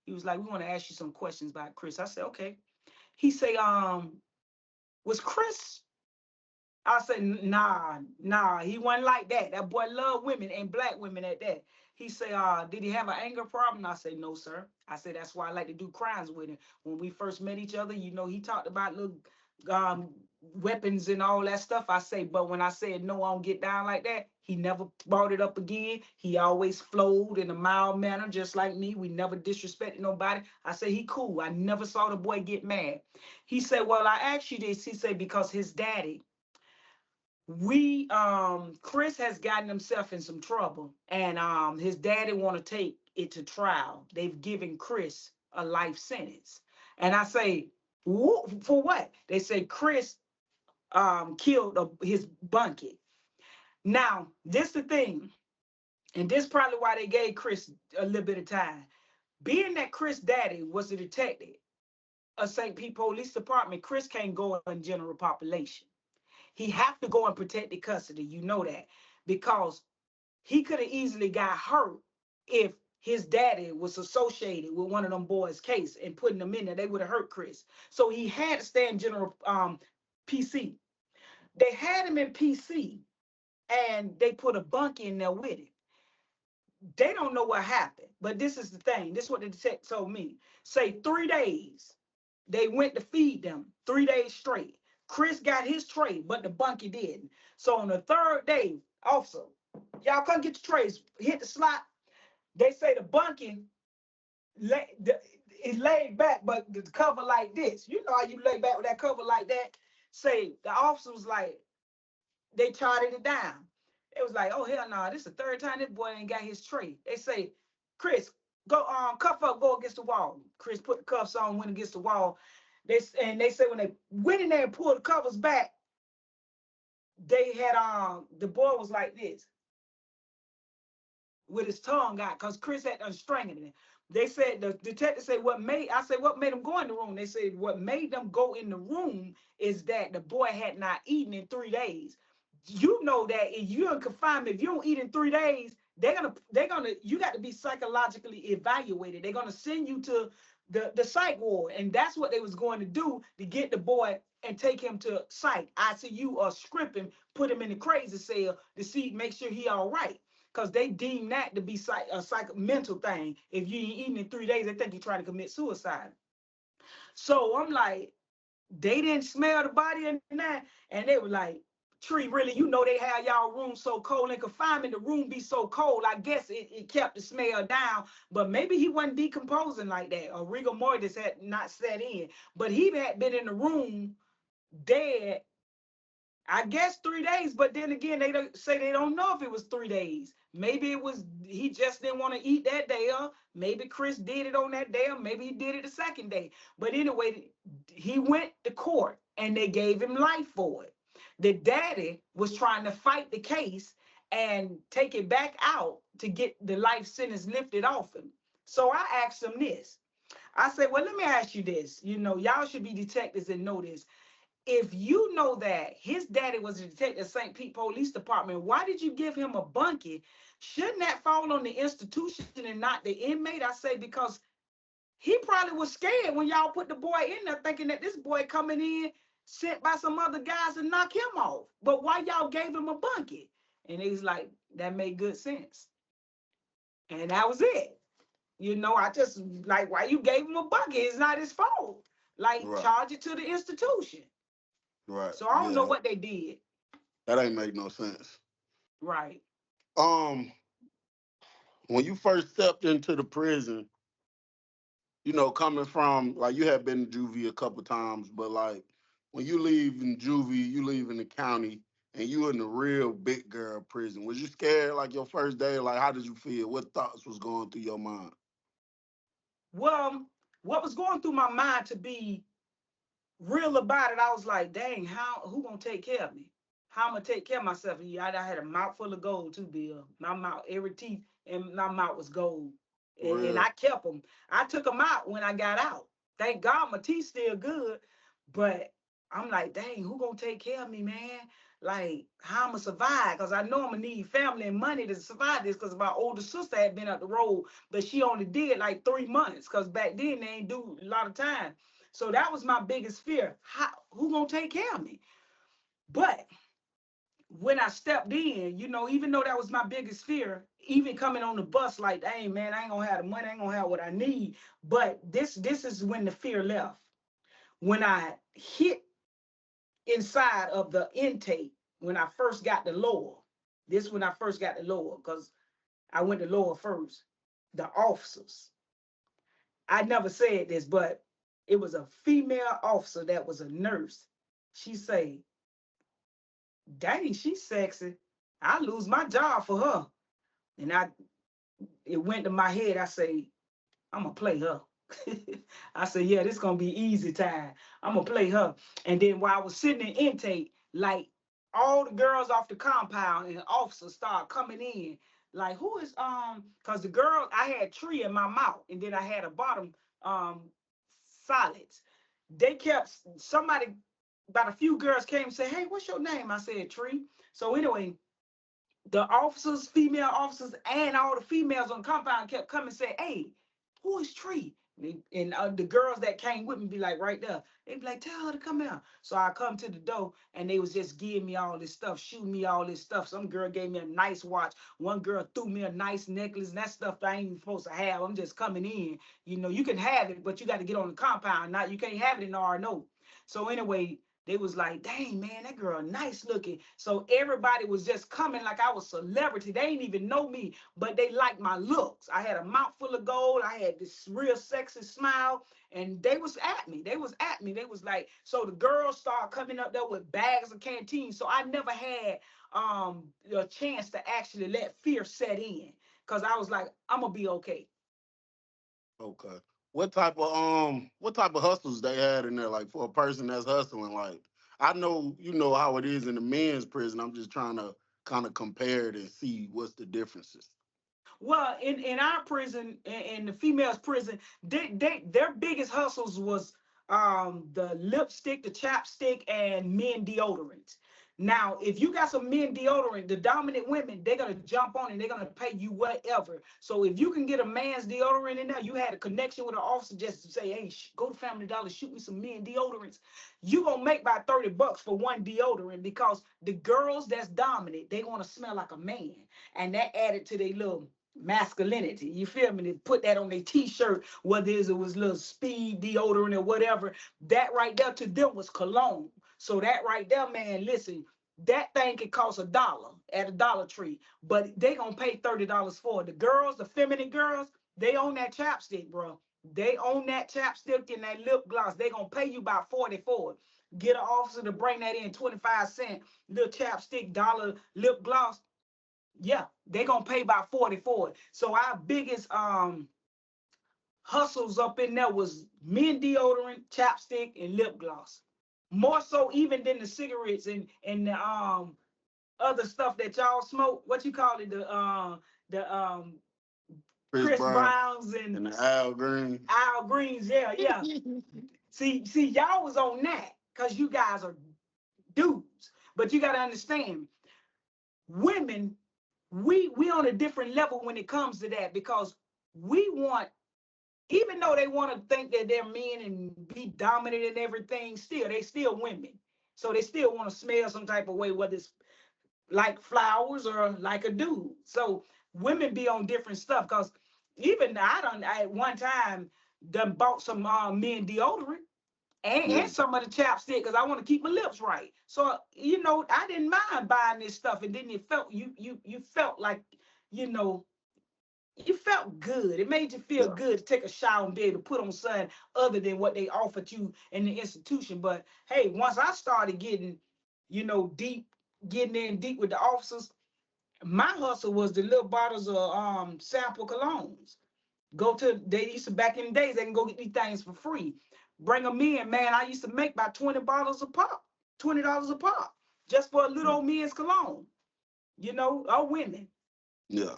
He was like, we want to ask you some questions about Chris. I said, okay. He say, was Chris? I said, nah, he wasn't like that. That boy loved women and black women at that. He say, did he have an anger problem? I said, no, sir. I said, that's why I like to do crimes with him. When we first met each other, he talked about little um weapons and all that stuff. I say, but when I said no, I don't get down like that, he never brought it up again. He always flowed in a mild manner, just like me. We never disrespected nobody. I say he cool. I never saw the boy get mad. He said, well, I asked you this. He said, because his daddy, we Chris has gotten himself in some trouble, and his daddy want to take it to trial. They've given Chris a life sentence. And I say, for what? They say Chris killed his bunkie. Now, this the thing, and this probably why they gave Chris a little bit of time. Being that Chris daddy was a detective of St. Pete Police Department, Chris can't go in general population. He have to go in protected custody. You know that, because he could have easily got hurt if his daddy was associated with one of them boys' case and putting them in there. They would have hurt Chris. So he had to stay in general PC. They had him in PC, and they put a bunk in there with him. They don't know what happened, but this is the thing. This is what the detective told me. Say 3 days, they went to feed them 3 days straight. Chris got his tray, but the bunkie didn't. So on the third day, also, y'all come get your trays, hit the slot. They say the bunkie is laid back, but the cover like this. You know how you lay back with that cover like that? Say the officer was like, they charted it down. It was like, oh hell no, this is the third time this boy ain't got his tray. They say, Chris, go cuff up, go against the wall. Chris put the cuffs on, went against the wall. They say when they went in there and pulled the covers back, they had the boy was like this. with his tongue out because Chris had done strangled him. They said the detective said I said what made him go in the room. They said what made them go in the room is that the boy had not eaten in 3 days. You know that if you're in confinement, if you don't eat in 3 days, they're gonna you got to be psychologically evaluated. They're gonna send you to the psych ward, and that's what they was going to do to get the boy and take him to psych ICU or script him, put him in the crazy cell to see make sure he all right because they deem that to be mental thing. If you ain't eating in 3 days, they think you're trying to commit suicide. So I'm like, they didn't smell the body and that, and they were like, Tree, really, you know they have y'all room so cold in confinement, the room be so cold. I guess it kept the smell down, but maybe he wasn't decomposing like that, or rigor mortis had not set in. But he had been in the room dead, I guess 3 days, but then again, they don't say they don't know if it was 3 days. Maybe it was he just didn't want to eat that day, or maybe Chris did it on that day, or maybe he did it the second day. But anyway, he went to court and they gave him life for it. The daddy was trying to fight the case and take it back out to get the life sentence lifted off him. So I asked him this. I said, well, let me ask you this. You know, y'all should be detectives and know this. If you know that his daddy was a detective at St. Pete Police Department, why did you give him a bunkie? Shouldn't that fall on the institution and not the inmate? I say because he probably was scared when y'all put the boy in there, thinking that this boy coming in sent by some other guys to knock him off. But why y'all gave him a bunkie? And he's like, that made good sense. And that was it. You know, I just like why you gave him a bucket. It's not his fault. Like Right. charge it to the institution. Right. So I don't know Yeah. what they did. That ain't make no sense. Right. Um, when you first stepped into the prison, coming from like you had been to juvie a couple times, but like when you leave in juvie, you leave in the county and you in the real big girl prison. Was you scared like your first day? Like how did you feel? What thoughts was going through your mind? Well, what was going through my mind to be real about it, I was like, dang, how who gonna take care of me? How I'm gonna take care of myself? And yeah, I had a mouth full of gold too, Bill. My mouth, every teeth in my mouth was gold. For And real? I kept them. I took them out when I got out. Thank God my teeth still good. But I'm like, dang, who gonna take care of me, man? Like, how I'm gonna survive? Because I know I'm gonna need family and money to survive this. Because my older sister had been up the road, but she only did like 3 months. Because back then they ain't do a lot of time. So that was my biggest fear. Who gonna take care of me? But when I stepped in, even though that was my biggest fear, even coming on the bus, like, hey man, I ain't gonna have the money, I ain't gonna have what I need. But this is when the fear left. When I hit inside of the intake, when I first got the lower, this when I first got the lower, because I went to lower first. The officers. I never said this, but it was a female officer that was a nurse. She say, dang, she's sexy. I lose my job for her. And it went to my head. I say, I'm gonna play her. I said, yeah, this gonna be easy time. I'm gonna play her. And then while I was sitting in intake, like all the girls off the compound and officers start coming in. Like, who is because the girl I had tree in my mouth, and then I had a bottom um solids. They kept somebody about a few girls came and said, hey, what's your name? I said, Tree. So anyway, the officers, female officers, and all the females on the compound kept coming and say, hey, who is Tree? And the girls that came with me be like right there. They'd be like, tell her to come out. So I come to the door and they was just giving me all this stuff, shooting me all this stuff. Some girl gave me a nice watch. One girl threw me a nice necklace, and that stuff I ain't even supposed to have. I'm just coming in. You can have it, but you got to get on the compound. Not you can't have it in the RNO. So anyway, they was like, dang, man, that girl nice looking. So everybody was just coming like I was celebrity. They didn't even know me, but they liked my looks. I had a mouth full of gold. I had this real sexy smile, and they was at me. They was at me. They was like, so the girls started coming up there with bags of canteen. So I never had a chance to actually let fear set in because I was like, I'm gonna be okay. Okay. What type of hustles they had in there? Like for a person that's hustling, like I know you know how it is in the men's prison. I'm just trying to kind of compare it and see what's the differences. Well, in our prison, in the females' prison, their biggest hustles was the lipstick, the chapstick, and men deodorants. Now, if you got some men deodorant, the dominant women, they're gonna jump on and they're gonna pay you whatever. So if you can get a man's deodorant in there, you had a connection with an officer just to say, hey, go to Family Dollar, shoot me some men deodorants. You gonna make about $30 for one deodorant because the girls that's dominant, they want to smell like a man, and that added to their little masculinity. You feel me? They put that on their t-shirt, whether it was little speed deodorant or whatever. That right there to them was cologne. So that right there, man, listen, that thing could cost $1 at a Dollar Tree, but they gonna pay $30 for it. The girls, the feminine girls, they own that chapstick, bro. They own that chapstick and that lip gloss. They gonna pay you about 40 for it. Get an officer to bring that in 25 cent little chapstick, dollar lip gloss. Yeah, they gonna pay about 40 for it. So our biggest hustles up in there was men deodorant, chapstick, and lip gloss. More so even than the cigarettes and the other stuff that y'all smoke. What you call it? The Chris Chris Brown Browns and and the Al Green. Al Greens. Yeah, yeah. See, y'all was on that because you guys are dudes. But you gotta understand, women, we on a different level when it comes to that because we want, even though they want to think that they're men and be dominant and everything, still they still women. So they still want to smell some type of way, whether it's like flowers or like a dude. So women be on different stuff because even I at one time done bought some men deodorant Yeah, and some of the chapstick because I want to keep my lips right. So I didn't mind buying this stuff, and then it felt you felt like you know you felt good. It made you feel yeah, good to take a shower and be able to put on something other than what they offered you in the institution. But hey, once I started getting, deep, getting in deep with the officers, my hustle was the little bottles of sample colognes. Go to they used to back in the days they can go get these things for free. Bring them in, man. I used to make about 20 bottles a pop, $20 a pop, just for a little old men's cologne, or women. yeah.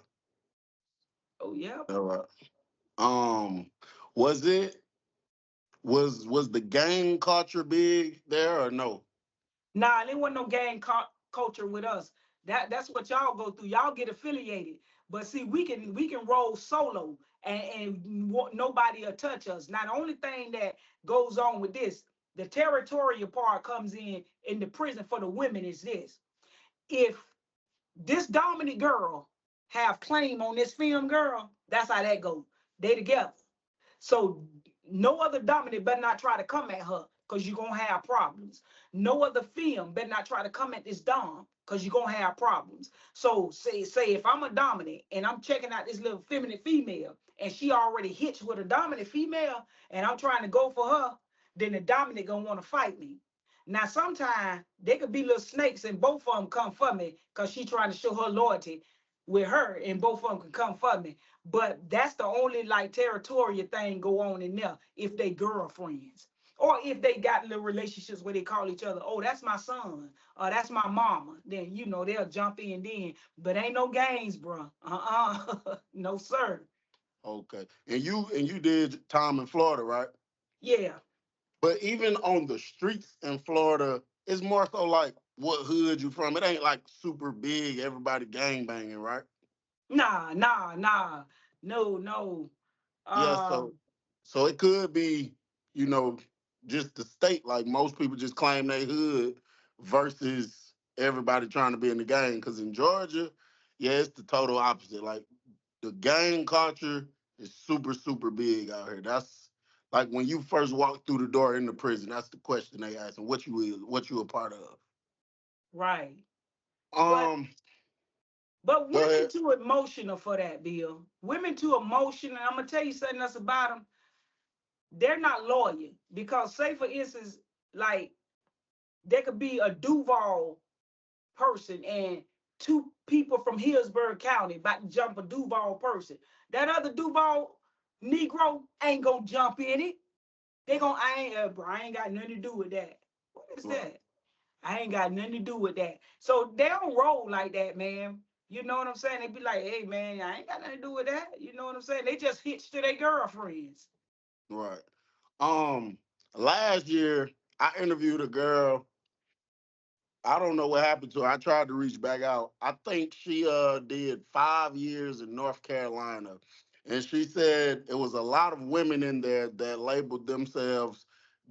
Oh yeah. All right. Um, was it was the gang culture big there or no? Nah, there wasn't no culture with us. That's what y'all go through. Y'all get affiliated, but see, we can roll solo, and nobody will touch us. Now, the only thing that goes on with this, the territorial part comes in the prison for the women is this: if this dominant girl have claim on this film girl, that's how that goes. They together. So no other dominant better not try to come at her because you're gonna have problems. No other film better not try to come at this dom because you're gonna have problems. So say if I'm a dominant and I'm checking out this little feminine female and she already hitched with a dominant female and I'm trying to go for her, then the dominant gonna want to fight me. Now sometimes they could be little snakes and both of them come for me because she trying to show her loyalty with her and both of them can come for me. But that's the only like territorial thing go on in there if they girlfriends. Or if they got little relationships where they call each other, oh, that's my son, or that's my mama, then they'll jump in then. But ain't no games, bro. No, sir. Okay. And you did time in Florida, right? Yeah. But even on the streets in Florida, it's more so like what hood you from. It ain't like super big, everybody gang banging, right? Nah, nah, nah. No, no. Yeah, so it could be, you know, just the state. Like most people just claim they hood versus everybody trying to be in the gang. Because in Georgia, yeah, it's the total opposite. Like the gang culture is super, super big out here. That's like when you first walk through the door in the prison, that's the question they ask, and what you a part of. right. But Um, but Go women ahead. too emotional for that, Bill. Women too emotional. And I'm gonna tell you something else about them. They're not loyal because, say for instance, like there could be a Duval person and two people from Hillsborough County about to jump a Duval person. That other Duval Negro ain't gonna jump in it. They gonna bro, I ain't got nothing to do with that. What is Right. that? I ain't got nothing to do with that. So they don't roll like that, man. You know what I'm saying? They be like, hey man, I ain't got nothing to do with that. You know what I'm saying? They just hitched to their girlfriends. Right. Um, Last year I interviewed a girl. I don't know what happened to her. I tried to reach back out. I think she did 5 years in North Carolina. And she said it was a lot of women in there that labeled themselves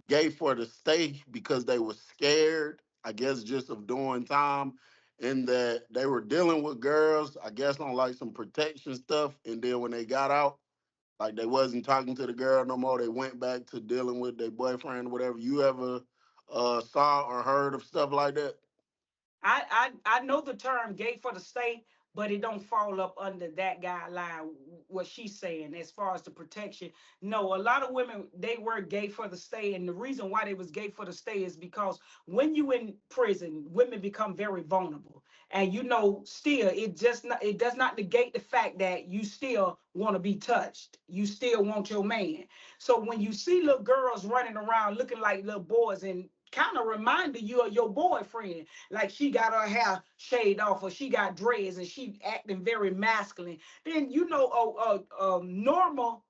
gay for the state because they were scared, I guess, just of doing time. And that they were dealing with girls, I guess, on like some protection stuff. And then when they got out, like they wasn't talking to the girl no more. They went back to dealing with their boyfriend or whatever. You ever saw or heard of stuff like that? I know the term gay for the state, but it don't fall up under that guideline. What she's saying as far as the protection, no. A lot of women they were gay for the state, and the reason why they was gay for the state is because when you in prison, women become very vulnerable, and still it does not negate the fact that you still want to be touched. You still want your man. So when you see little girls running around looking like little boys and kind of reminding you of your boyfriend, like she got her hair shaved off or she got dreads and she acting very masculine, then a normal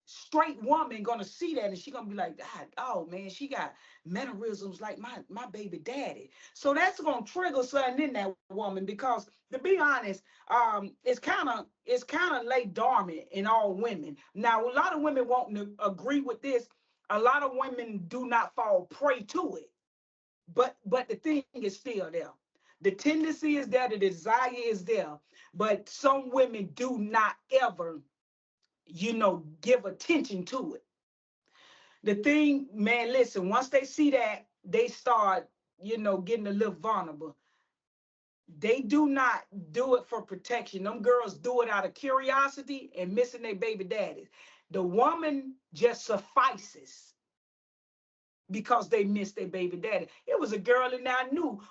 straight woman gonna see that and she gonna be like, God, oh man, she got mannerisms like my baby daddy. So that's gonna trigger something in that woman because to be honest, it's kind of lay dormant in all women. Now a lot of women won't agree with this. A lot of women do not fall prey to it, but the thing is still there. The tendency is there, the desire is there, but some women do not ever, give attention to it. The thing, man, listen, once they see that, they start, getting a little vulnerable. They do not do it for protection. Them girls do it out of curiosity and missing their baby daddies. The woman just suffices because they missed their baby daddy. It was a girl and I knew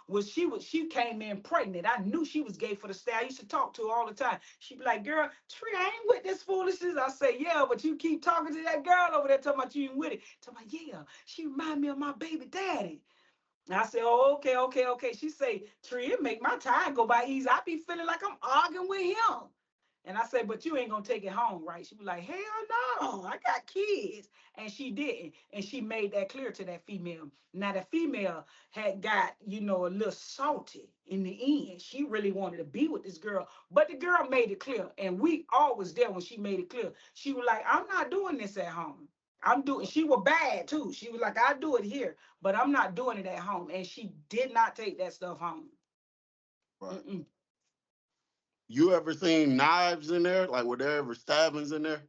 she came in pregnant. I knew she was gay for the state. I used to talk to her all the time. She'd be like, girl, Tree, I ain't with this foolishness. I say, yeah, but you keep talking to that girl over there talking about you ain't with it. Talking about, yeah, she remind me of my baby daddy. And I said, oh, okay, okay, okay. She say, Tree, it make my time go by easy. I be feeling like I'm arguing with him. And I said, but you ain't gonna take it home, right? She was like, hell no, I got kids. And she didn't. And she made that clear to that female. Now the female had got, a little salty in the end. She really wanted to be with this girl. But the girl made it clear. And we all was there when she made it clear. She was like, I'm not doing this at home. I'm doing, she was bad too. She was like, I do it here, but I'm not doing it at home. And she did not take that stuff home. Right. Mm-mm. You ever seen knives in there? Like, were there ever stabbings in there?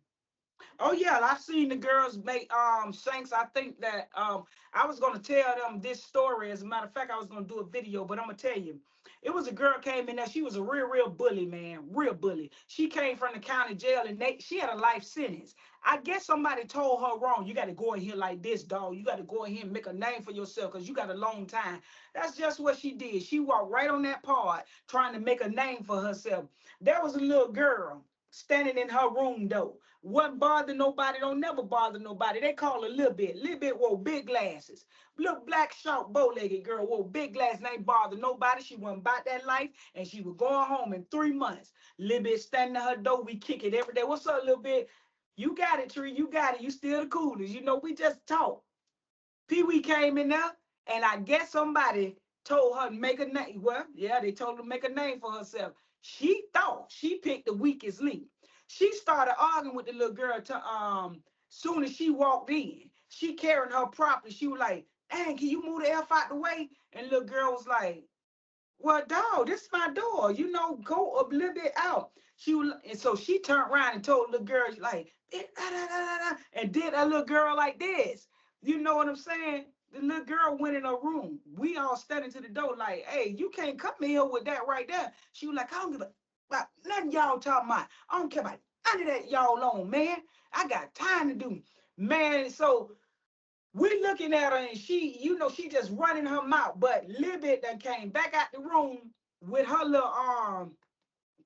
Oh yeah, I've seen the girls make shanks. I think that I was gonna tell them this story. As a matter of fact, I was gonna do a video, but I'm gonna tell you. It was a girl came in there. She was a real bully, man. Real bully. She came from the county jail and she had a life sentence. I guess somebody told her wrong. You gotta go in here like this, dog. You gotta go in here and make a name for yourself because you got a long time. That's just what she did. She walked right on that part trying to make a name for herself. There was a little girl standing in her room though. Wasn't bother nobody, don't never bother nobody. They call her Little Bit. Little Bit wore big glasses. Little black, short, bow-legged girl wore big glasses, ain't bother nobody. She wasn't about that life, and she was going home in 3 months. Little Bit standing at her door, we kick it every day. What's up, Little Bit? You got it, Tree, you got it. You still the coolest. We just talk. Pee Wee came in there, and I guess somebody told her to make a name. Well, yeah, they told her to make a name for herself. She thought she picked the weakest link. She started arguing with the little girl soon as she walked in. She carrying her property. She was like, dang, can you move the F out the way? And little girl was like, well, dog, this is my door. Go a little bit out. And so she turned around and told the little girl, like, and did a little girl like this. You know what I'm saying? The little girl went in her room. We all standing to the door, like, hey, you can't come in here with that right there. She was like, I don't give a about nothing y'all talking about. I don't care about none of that y'all on, man. I got time to do. Man, so we looking at her and she just running her mouth, but little bit done came back out the room with her little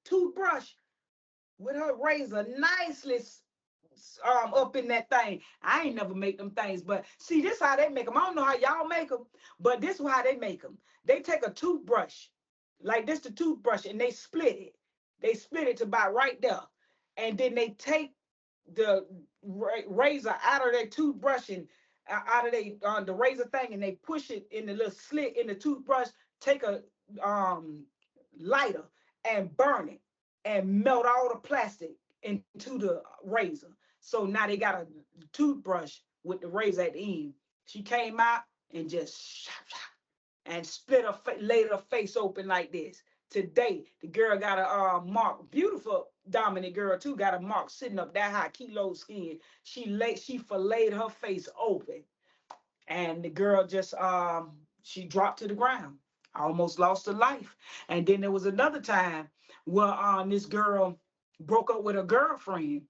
toothbrush, with her razor nicely up in that thing. I ain't never make them things, but see, this how they make them. I don't know how y'all make them, but this is how they make them. They take a toothbrush, like this the toothbrush, and they split it. They split it to about right there, and then they take the razor out of their toothbrush and out of the razor thing, and they push it in the little slit in the toothbrush. Take a um lighter and burn it and melt all the plastic into the razor. So now they got a toothbrush with the razor at the end. She came out and just and split her laid her face open like this. Today, the girl got a mark, beautiful dominant girl too, got a mark sitting up that high, kilo skin. She filleted her face open, and the girl just she dropped to the ground, almost lost her life. And then there was another time where this girl broke up with her girlfriend.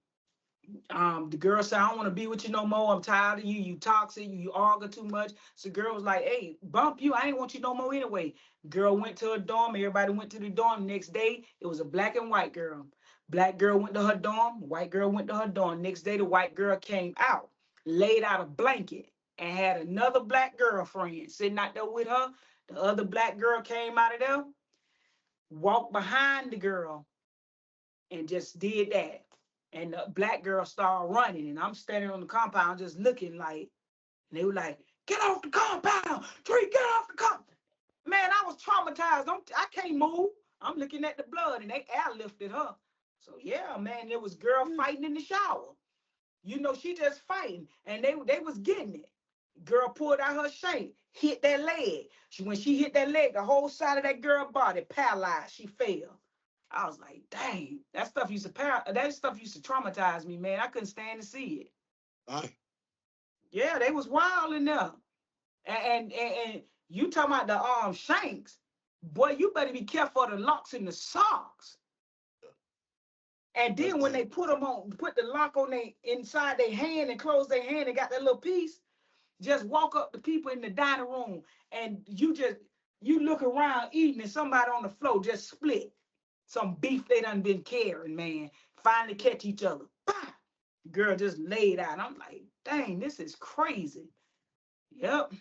The girl said, I don't want to be with you no more. I'm tired of you. You toxic. You argue too much. So the girl was like, hey, bump you. I ain't want you no more anyway. Girl went to her dorm. Everybody went to the dorm. Next day, it was a black and white girl. Black girl went to her dorm. White girl went to her dorm. Next day, the white girl came out, laid out a blanket, and had another black girlfriend sitting out there with her. The other black girl came out of there, walked behind the girl, and just did that. And the black girl started running, and I'm standing on the compound just looking like, and they were like, get off the compound, Tree, get off the compound. Man, I was traumatized. I can't move. I'm looking at the blood, and they airlifted her. So yeah, man, there was girl fighting in the shower. You know, she just fighting, and they was getting it. Girl pulled out her shank, hit that leg. When she hit that leg, the whole side of that girl body paralyzed. She fell. I was like, dang, that stuff used to traumatize me, man. I couldn't stand to see it. Aye. Yeah, they was wild in there. And you talking about the shanks, boy, you better be careful of the locks in the socks. And That's then when they dangerous. put the lock on they inside their hand and close their hand and got that little piece, just walk up to people in the dining room and you look around eating and somebody on the floor just split. Some beef they done been carrying, man. Finally catch each other. Bah! Girl just laid out. I'm like, dang, this is crazy. Yep.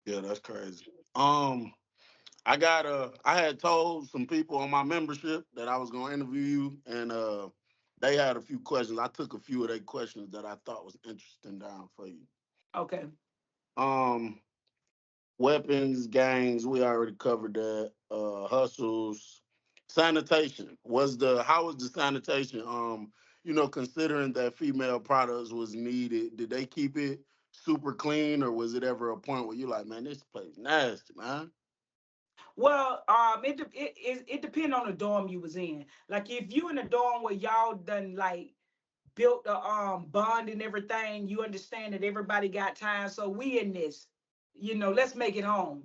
Yeah, that's crazy. Um, I had told some people on my membership that I was gonna interview you, and they had a few questions. I took a few of their questions that I thought was interesting down for you. Okay. Um, Weapons, gangs, we already covered that. Hustles, sanitation. How was the sanitation? Considering that female products was needed, did they keep it super clean, or was it ever a point where you're like, man, this place nasty, man? Well, it depends on the dorm you was in. Like if you in a dorm where y'all done like built a bond and everything, you understand that everybody got time. So we in this, let's make it home,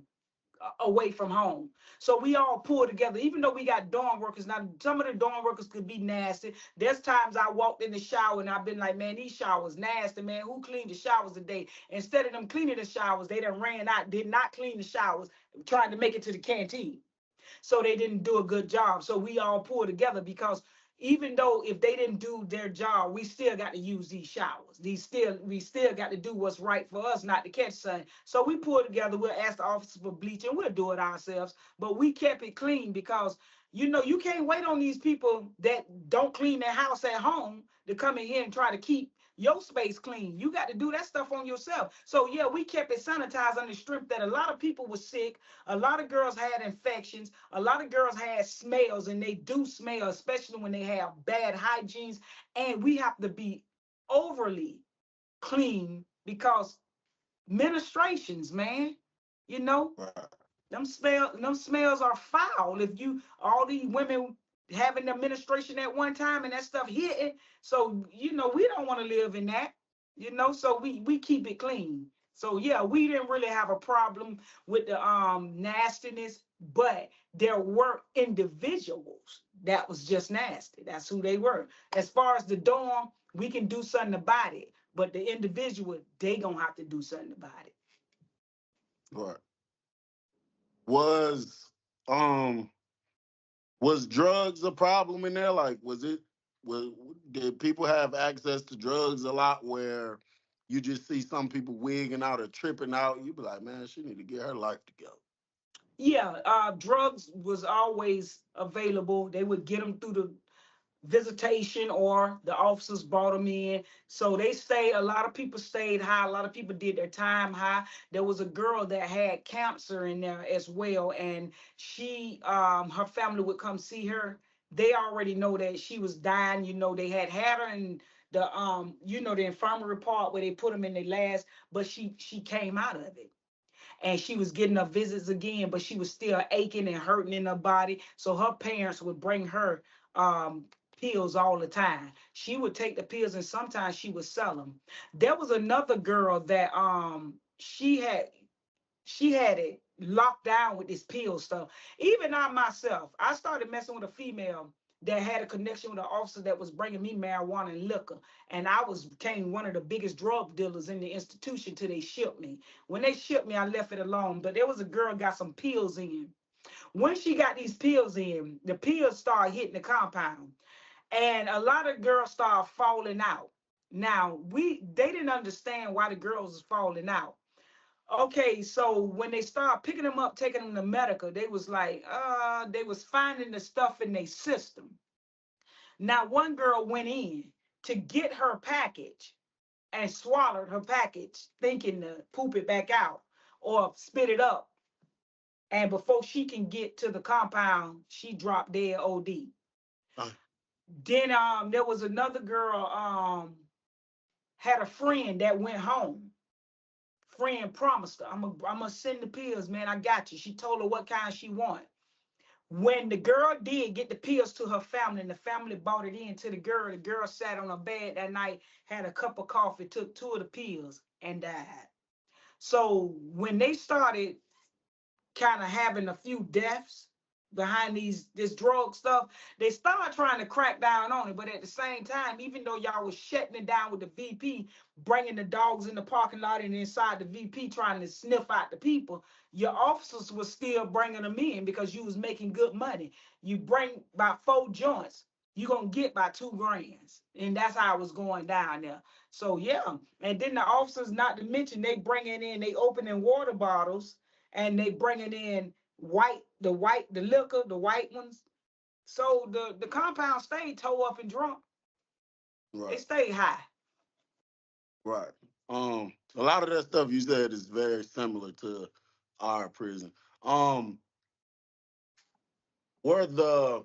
away from home. So we all pull together, even though we got dorm workers. Now, some of the dorm workers could be nasty. There's times I walked in the shower and I've been like, man, these showers nasty, man. Who cleaned the showers today? Instead of them cleaning the showers, they done ran out, did not clean the showers, trying to make it to the canteen. So they didn't do a good job. So we all pulled together because even though if they didn't do their job, we still got to use these showers. We still got to do what's right for us, not to catch sun. So we pulled together. We'll ask the officer for bleach and we'll do it ourselves. But we kept it clean because you can't wait on these people that don't clean their house at home to come in here and try to keep your space clean. You got to do that stuff on yourself. So yeah, we kept it sanitized on the strength that a lot of people were sick. A lot of girls had infections. A lot of girls had smells, and they do smell, especially when they have bad hygienes. And we have to be overly clean because ministrations, man, you know, Right. them smells are foul. If you all these women having the administration at one time and that stuff hitting, so we don't want to live in that. So we keep it clean. So yeah, we didn't really have a problem with the nastiness, but there were individuals that was just nasty. That's who they were. As far as the dorm, we can do something about it, but the individual, they gonna have to do something about it. Right. Was um was drugs a problem in there? Like, was did people have access to drugs a lot where you just see some people wigging out or tripping out? You be like, man, she need to get her life together. Yeah, drugs was always available. They would get them through the visitation or the officers brought them in. So they stayed, a lot of people stayed high. A lot of people did their time high. There was a girl that had cancer in there as well. And her family would come see her. They already know that she was dying. They had her in the infirmary part where they put them in their last, but she came out of it and she was getting her visits again, but she was still aching and hurting in her body. So her parents would bring her um, pills all the time. She would take the pills and sometimes she would sell them. There was another girl that she had it locked down with this pill stuff. Even I myself, I started messing with a female that had a connection with an officer that was bringing me marijuana and liquor, and I became one of the biggest drug dealers in the institution till they shipped me. When they shipped me, I left it alone. But there was a girl got some pills in. When she got these pills in, the pills started hitting the compound, and a lot of girls started falling out. Now they didn't understand why the girls was falling out. Okay, so when they start picking them up, taking them to medical, they was like, they was finding the stuff in their system. Now, one girl went in to get her package and swallowed her package, thinking to poop it back out or spit it up. And before she can get to the compound, she dropped dead OD. Uh, Then there was another girl had a friend that went home. Friend promised her, I'm gonna send the pills, man. I got you. She told her what kind she wanted. When the girl did get the pills to her family and the family bought it in to the girl sat on her bed that night, had a cup of coffee, took two of the pills, and died. So when they started kind of having a few deaths behind this drug stuff, they started trying to crack down on it. But at the same time, even though y'all was shutting it down with the VP, bringing the dogs in the parking lot and inside the VP trying to sniff out the people, your officers was still bringing them in because you was making good money. You bring about 4 joints, you gonna get by 2 grands, and that's how it was going down there. So yeah, and then the officers, not to mention, they opening water bottles and they bringing in the liquor, the white ones. So the compound stayed toe up and drunk. They right, stayed high. right. A lot of that stuff you said is very similar to our prison. Um, were the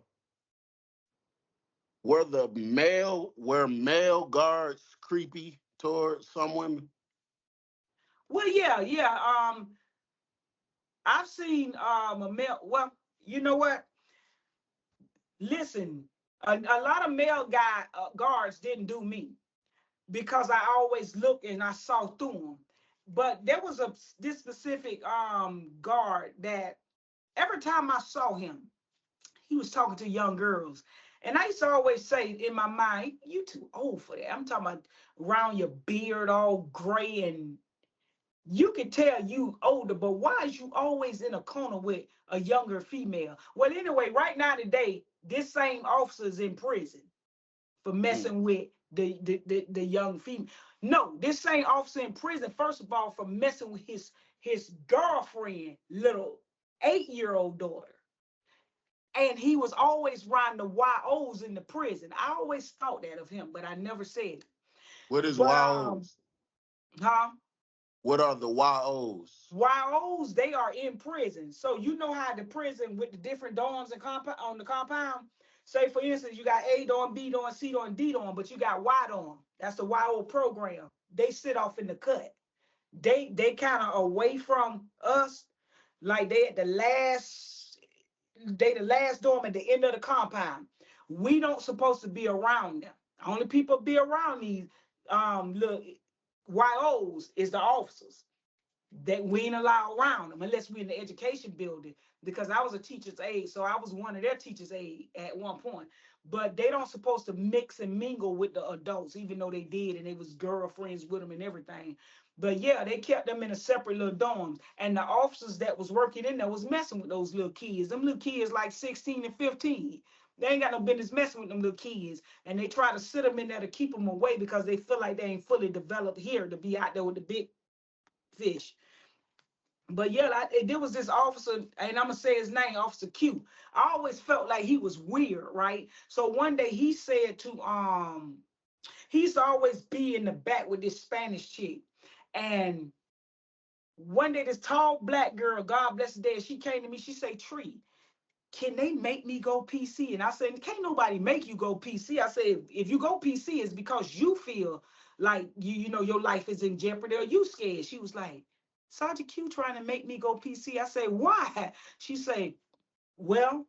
were male guards creepy towards some women? Well, yeah, yeah. I've seen a male. Well, you know what? Listen, a lot of male guards didn't do me because I always looked and I saw through them. But there was this specific guard that every time I saw him, he was talking to young girls. And I used to always say in my mind, you too old for that. I'm talking about around your beard all gray, and you can tell you older, but why is you always in a corner with a younger female? Well, anyway, right now today, this same officer is in prison for Mm. messing with the young female. No, this same officer in prison, first of all, for messing with his girlfriend, little 8-year-old daughter. And he was always riding the YOs in the prison. I always thought that of him, but I never said it. What is But YOs? huh? What are the YOs? YOs, they are in prison. So you know how the prison with the different dorms and on the compound. Say for instance, you got A dorm, B dorm, C dorm, D dorm, but you got Y dorm. That's the YO program. They sit off in the cut. They kind of away from us, like they the last dorm at the end of the compound. We don't supposed to be around them. Only people be around these little YOs is the officers that we ain't allowed around them unless we're in the education building, because I was a teacher's aide, so I was one of their teacher's aide at one point. But they don't supposed to mix and mingle with the adults, even though they did, and they was girlfriends with them and everything. But yeah, they kept them in a separate little dorms, and the officers that was working in there was messing with those little kids. Them little kids like 16 and 15. They ain't got no business messing with them little kids, and they try to sit them in there to keep them away because they feel like they ain't fully developed here to be out there with the big fish. But yeah, there was this officer, and I'm gonna say his name, Officer Q. I always felt like he was weird, right? So one day he said to he used to always be in the back with this Spanish chick. And one day this tall black girl, God bless her dead, she came to me, she said, Tree, can they make me go PC? And I said, can't nobody make you go PC. I said, if you go PC, it's because you feel like you know your life is in jeopardy or you scared. She was like, Sergeant Q trying to make me go PC. I said, why? She said, well,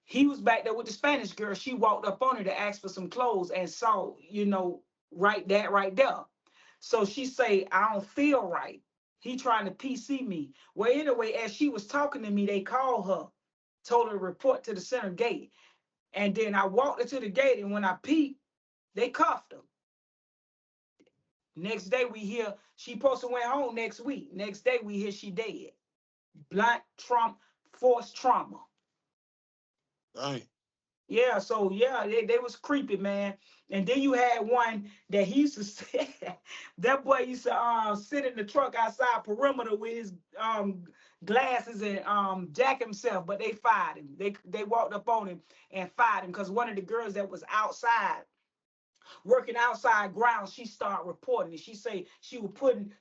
he was back there with the Spanish girl. She walked up on her to ask for some clothes and saw, right there. So she say, I don't feel right. He trying to PC me. Well, anyway, as she was talking to me, they called her, told her to report to the center gate. And then I walked her to the gate, and when I peeped, they cuffed her. Next day we hear she supposed to went home next week. Next day we hear she dead. Blunt trauma, forced trauma. Dang. Yeah, so yeah, they was creepy, man. And then you had one that he used to say, that boy used to sit in the truck outside perimeter with his glasses and jack himself, but they fired him. They walked up on him and fired him because one of the girls that was outside working outside grounds, she started reporting it. She say she was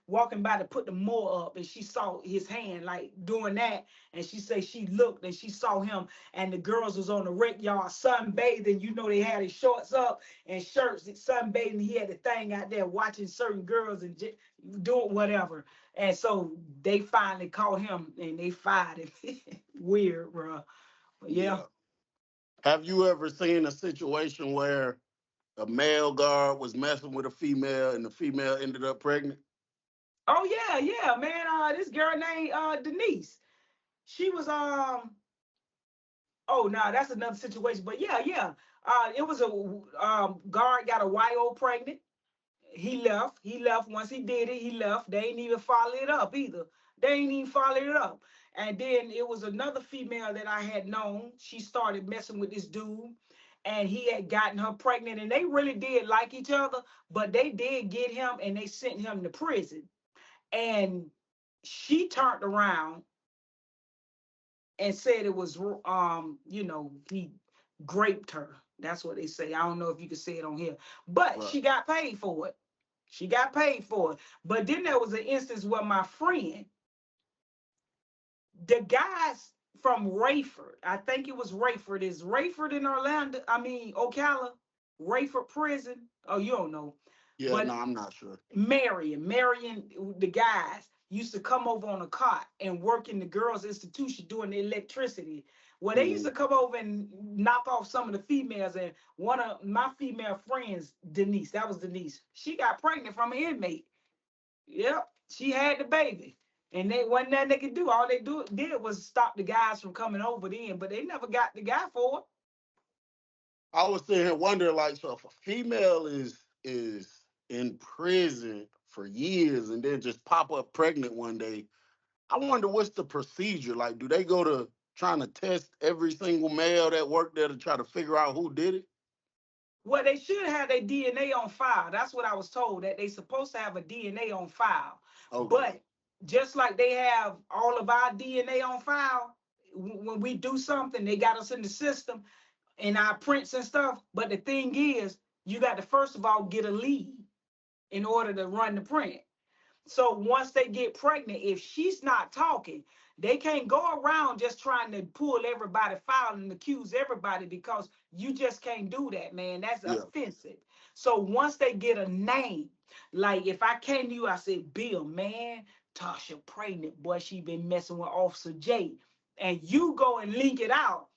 walking by to put the mower up, and she saw his hand like doing that. And she say she looked and she saw him, and the girls was on the rec yard sunbathing. You know they had his shorts up and shirts sunbathing. He had the thing out there watching certain girls and doing whatever. And so they finally caught him and they fired him. Weird, bro. But yeah. Yeah. Have you ever seen a situation where a male guard was messing with a female and the female ended up pregnant? Oh yeah, man. This girl named Denise. She was oh no, that's another situation. But yeah. It was a guard got a YO pregnant. He left. He left. Once he did it, he left. They ain't even follow it up either. They ain't even follow it up. And then it was another female that I had known. She started messing with this dude, and he had gotten her pregnant, and they really did like each other, but they did get him and they sent him to prison. And she turned around and said it was he raped her. That's what they say. I don't know if you can say it on here, but Right. she got paid for it. She got paid for it. But then there was an instance where my friend, the guys from Rayford, I think it was Rayford. Is Rayford in Orlando? I mean, Ocala, Rayford Prison. Oh, you don't know. Yeah, no, But I'm not sure. Marion, the guys used to come over on a cot and work in the girls' institution doing the electricity. Well, they used Mm. to come over and knock off some of the females. And one of my female friends, Denise, that was Denise, she got pregnant from an inmate. Yep, she had the baby. And they wasn't nothing they could do. All they did was stop the guys from coming over then, but they never got the guy for it. I was sitting here wondering, like, so if a female is in prison for years and then just pop up pregnant one day, I wonder what's the procedure. Like, do they go to trying to test every single male that worked there to try to figure out who did it? Well, they should have their DNA on file. That's what I was told, that they supposed to have a DNA on file. Okay. But just like they have all of our DNA on file, when we do something, they got us in the system and our prints and stuff. But the thing is, you got to first of all get a lead in order to run the print. So once they get pregnant, if she's not talking, they can't go around just trying to pull everybody file and accuse everybody, because you just can't do that, man. That's Yeah. offensive. So once they get a name, like if I came to you, I said, Bill, man, Tasha pregnant, boy, she been messing with Officer J. And you go and link it out,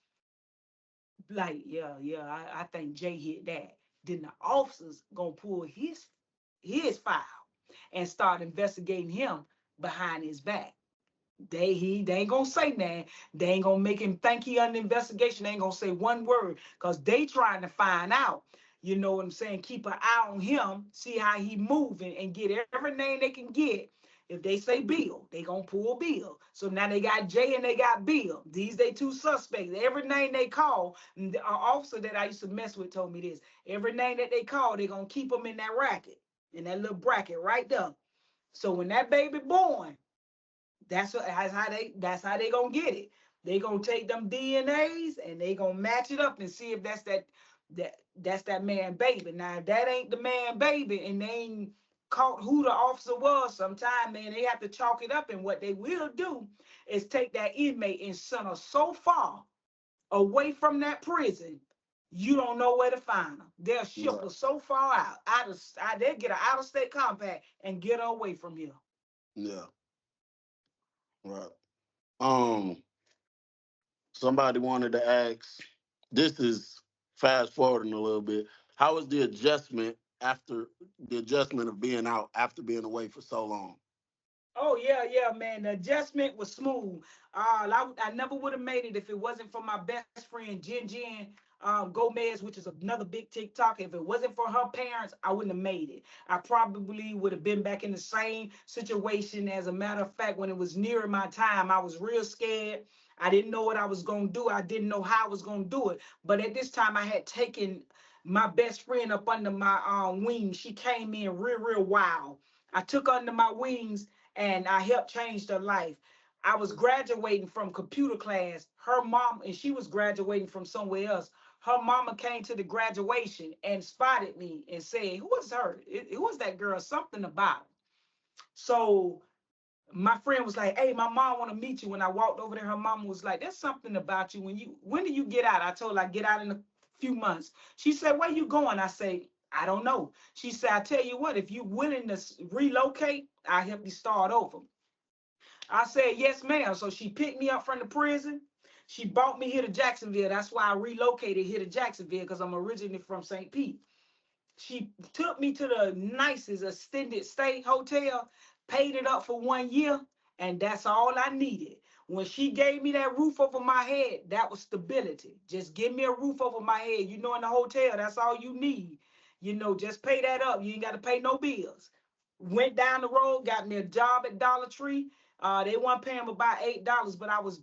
like, yeah, I think Jay hit that. Then the officers gonna pull his file and start investigating him behind his back. They ain't gonna say that. They ain't gonna make him think he under investigation. They ain't gonna say one word because they trying to find out. You know what I'm saying? Keep an eye on him, see how he moving, and get every name they can get. If they say Bill, they gonna pull Bill. So now they got Jay and they got Bill. These they two suspects. Every name they call, the officer that I used to mess with told me this. Every name that they call, they gonna keep them in that racket, in that little bracket right there. So when that baby born, That's how they gonna get it. They gonna take them DNAs and they gonna match it up and see if that's that man baby. Now if that ain't the man baby and they ain't caught who the officer was, sometime man they have to chalk it up. And what they will do is take that inmate and send her so far away from that prison, you don't know where to find them. They'll ship Right. her so far they'll get an out of state compact and get her away from here. Yeah. Right. Um, somebody wanted to ask. This is fast forwarding a little bit. How was the adjustment of being out after being away for so long? Oh yeah, yeah, man. The adjustment was smooth. I never would have made it if it wasn't for my best friend Jen Gomez, which is another big TikTok. If it wasn't for her parents, I wouldn't have made it. I probably would have been back in the same situation. As a matter of fact, when it was nearing my time, I was real scared. I didn't know what I was gonna do. I didn't know how I was gonna do it. But at this time, I had taken my best friend up under my wing. She came in real, real wild. I took her under my wings and I helped change her life. I was graduating from computer class. Her mom, and she was graduating from somewhere else. Her mama came to the graduation and spotted me and said, "Who was her? Who was that girl? Something about her." So my friend was like, "Hey, my mom want to meet you." When I walked over there, her mom was like, "There's something about you. When do you get out?" I told her I get out in a few months. She said, "Where you going?" I say, "I don't know." She said, "I tell you what, if you willing to relocate, I'll help you start over." I said, "Yes, ma'am." So she picked me up from the prison. She brought me here to Jacksonville. That's why I relocated here to Jacksonville because I'm originally from St. Pete. She took me to the nicest extended stay hotel, paid it up for 1 year, and that's all I needed. When she gave me that roof over my head, that was stability. Just give me a roof over my head. You know, in the hotel, that's all you need. Just pay that up. You ain't got to pay no bills. Went down the road, got me a job at Dollar Tree. They weren't paying me about $8, but I was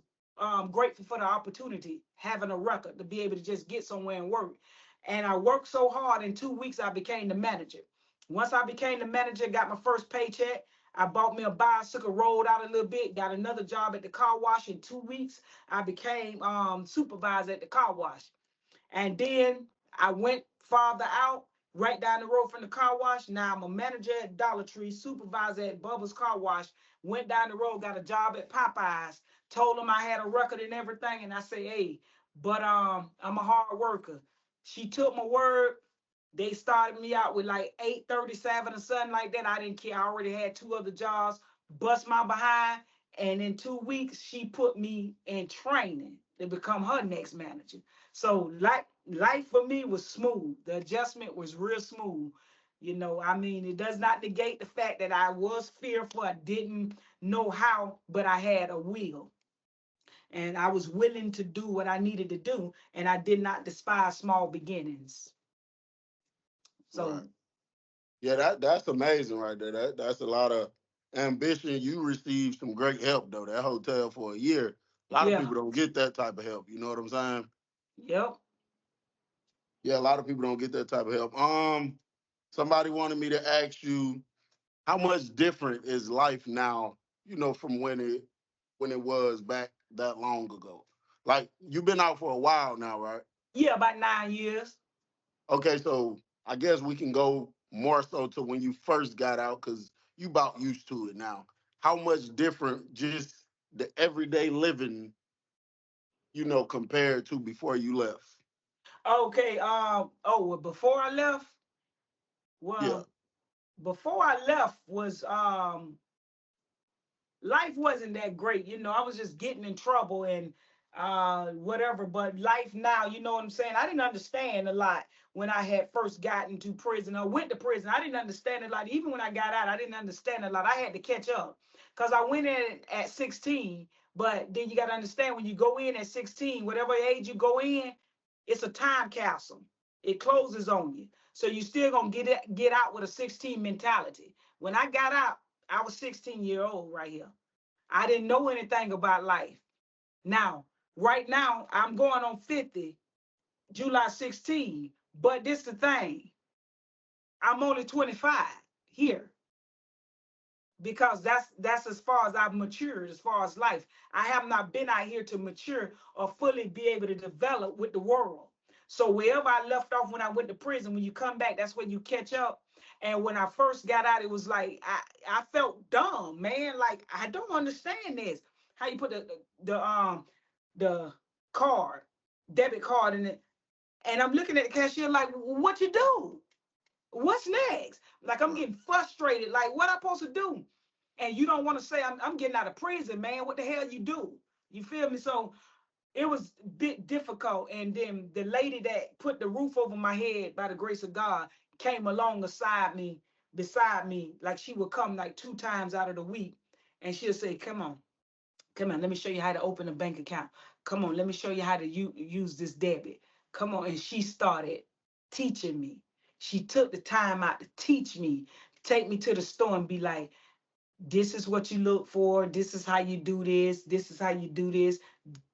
grateful for the opportunity, having a record to be able to just get somewhere and work. And I worked so hard. In 2 weeks, I became the manager. Once I became the manager, got my first paycheck. I bought me a bicycle, rolled out a little bit, got another job at the car wash. In 2 weeks, I became supervisor at the car wash. And then I went farther out, right down the road from the car wash. Now I'm a manager at Dollar Tree, supervisor at Bubba's Car Wash. Went down the road, got a job at Popeyes. Told them I had a record and everything, and I say, "Hey, but I'm a hard worker." She took my word. They started me out with like 837 or something like that. I didn't care. I already had two other jobs. Bust my behind, and in 2 weeks, she put me in training to become her next manager. So life for me was smooth. The adjustment was real smooth. I mean, it does not negate the fact that I was fearful. I didn't know how, but I had a will. And I was willing to do what I needed to do. And I did not despise small beginnings. Right. So, Yeah, that's amazing right there. That's a lot of ambition. You received some great help though. That hotel for a year. A lot of yeah, people don't get that type of help. You know what I'm saying? yep. Yeah, a lot of people don't get that type of help. Somebody wanted me to ask you how much different is life now, from when it was back that long ago. Like you've been out for a while now, right? Yeah, about 9 years. Okay, so I guess we can go more so to when you first got out because you about used to it now. How much different just the everyday living, compared to before you left? Okay. Well, before I left, Yeah, well, before I left was life wasn't that great. I was just getting in trouble and whatever. But life now, you know what I'm saying? I didn't understand a lot when I had first gotten to prison or went to prison. I didn't understand a lot. Even when I got out, I didn't understand a lot. I had to catch up because I went in at 16. But then you got to understand when you go in at 16, whatever age you go in, it's a time capsule. It closes on you. So you still gonna get out with a 16 mentality. When I got out, I was 16-year-old right here. I didn't know anything about life. Now, right now, I'm going on 50, July 16. But this the thing. I'm only 25 here. because that's as far as I've matured, as far as life. I have not been out here to mature or fully be able to develop with the world. So wherever I left off when I went to prison, when you come back, that's when you catch up. And when I first got out, it was like I felt dumb, man. Like I don't understand this. How you put the card, debit card in it, and I'm looking at the cashier like, what you do? What's next? Like I'm Right. getting frustrated. Like what I supposed to do? And you don't want to say I'm getting out of prison, man. What the hell you do? You feel me? So it was a bit difficult. And then the lady that put the roof over my head by the grace of God came along beside me, like she would come like 2 times out of the week, and she'll say, come on, let me show you how to open a bank account. Come on, let me show you how to use this debit. Come on. And she started teaching me. She took the time out to teach me, take me to the store and be like, this is what you look for. This is how you do this. This is how you do this.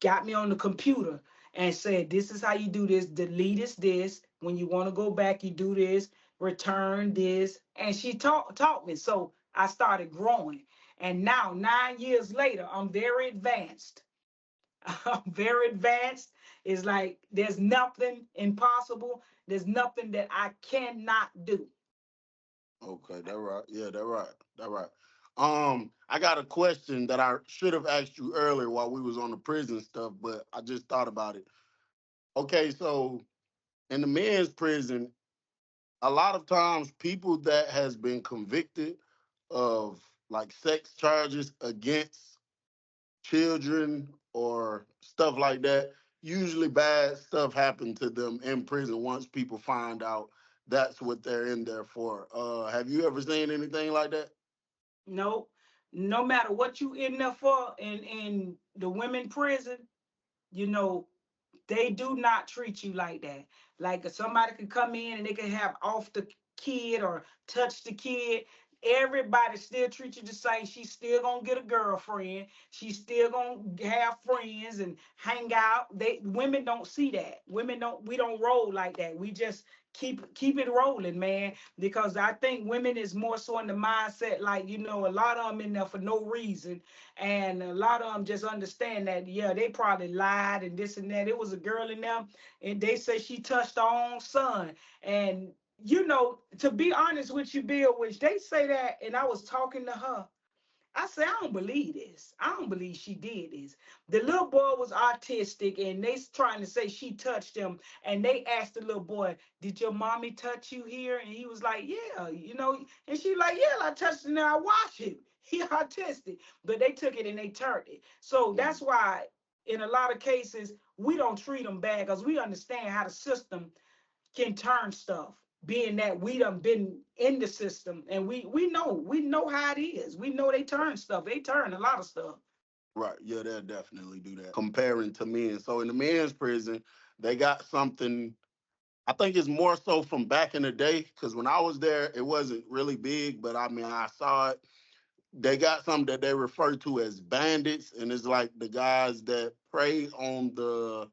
Got me on the computer and said, this is how you do this. Delete this. When you want to go back, you do this. Return this. And she taught me. So I started growing. And now, 9 years later, I'm very advanced. I'm very advanced. It's like there's nothing impossible. There's nothing that I cannot do. Okay, that right. Yeah, that right. That right. I got a question that I should have asked you earlier while we was on the prison stuff, but I just thought about it. Okay, so in the men's prison, a lot of times people that has been convicted of like sex charges against children or stuff like that, usually bad stuff happened to them in prison once people find out that's what they're in there for. Have you ever seen anything like that? No, no matter what you in there for in the women prison, you know, they do not treat you like that. Like somebody could come in and they can have off the kid or touch the kid. Everybody still treat you the same. She's still gonna get a girlfriend. She's still gonna have friends and hang out. They women don't see that. Women don't. We don't roll like that. We just keep it rolling, man. Because I think women is more so in the mindset like a lot of them in there for no reason, and a lot of them just understand that, yeah, they probably lied and this and that. It was a girl in them, and they say she touched her own son. And, to be honest with you, Bill, which they say that, and I was talking to her, I said, I don't believe this. I don't believe she did this. The little boy was autistic, and they trying to say she touched him. And they asked the little boy, "Did your mommy touch you here?" And he was like, "Yeah, And she like, "Yeah, I touched him. Now I watch it. He autistic." But they took it and they turned it. So Mm. that's why, in a lot of cases, we don't treat them bad because we understand how the system can turn stuff, being that we done been in the system, and we know how it is. We know they turn stuff. They turn a lot of stuff. Right. Yeah, they'll definitely do that. Comparing to men. So in the men's prison, they got something. I think it's more so from back in the day, because when I was there, it wasn't really big, but I mean, I saw it. They got something that they refer to as bandits, and it's like the guys that prey on the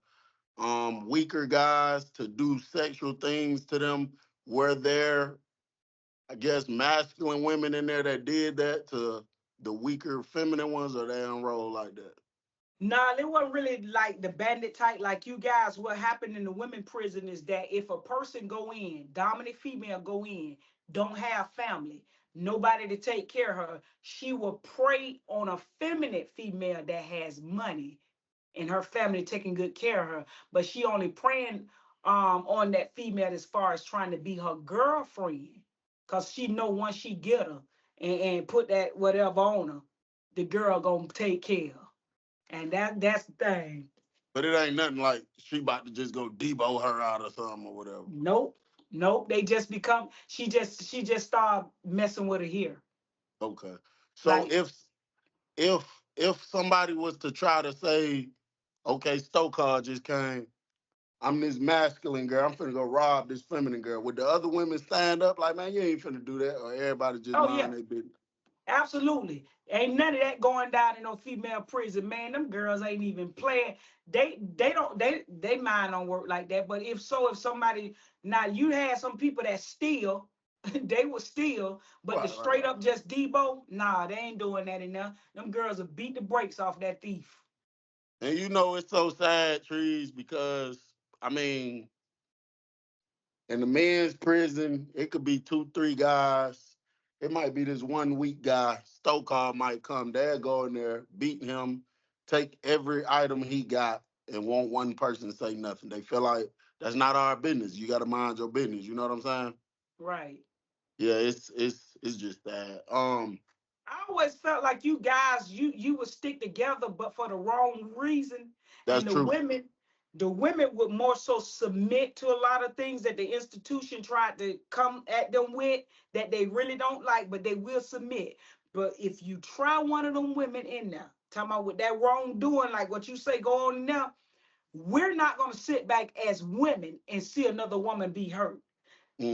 weaker guys to do sexual things to them, where there, I guess, masculine women in there that did that to the weaker feminine ones, or they don't roll like that. Nah, it wasn't really like the bandit type like you guys. What happened in the women prison is that if a person go in, dominant female go in, don't have family, nobody to take care of her, she will prey on a feminine female that has money and her family taking good care of her. But she only preying on that female as far as trying to be her girlfriend. Cause she know once she get her and put that whatever on her, the girl gonna take care. And that's the thing. But it ain't nothing like she about to just go debo her out or something or whatever. Nope. Nope. They just become she just start messing with her here. Okay. So Like, if somebody was to try to say, okay, Stokar just came, I'm this masculine girl, I'm finna go rob this feminine girl. Would the other women stand up like, man, you ain't finna do that, or everybody just oh yeah, mind their business? absolutely. Ain't none of that going down in no female prison, man. Them girls ain't even playing. They don't they mind don't work like that. But if somebody, now you had some people that steal. They were still, but the Right, right, straight right. up just Debo, nah, they ain't doing that enough. Them girls will beat the brakes off that thief. And you know it's so sad, Trees, because I mean, in the men's prison, it could be two, three guys. It might be this one weak guy. Stokar might come. They'll go in there, beat him, take every item he got, and won't one person say nothing. They feel like that's not our business. You got to mind your business. You know what I'm saying? Right. Yeah, it's just that. I always felt like you guys, you would stick together, but for the wrong reason. That's And true. the women would more so submit to a lot of things that the institution tried to come at them with that they really don't like, but they will submit. But if you try one of them women in there, talking about with that wrongdoing, like what you say go on now, we're not gonna sit back as women and see another woman be hurt.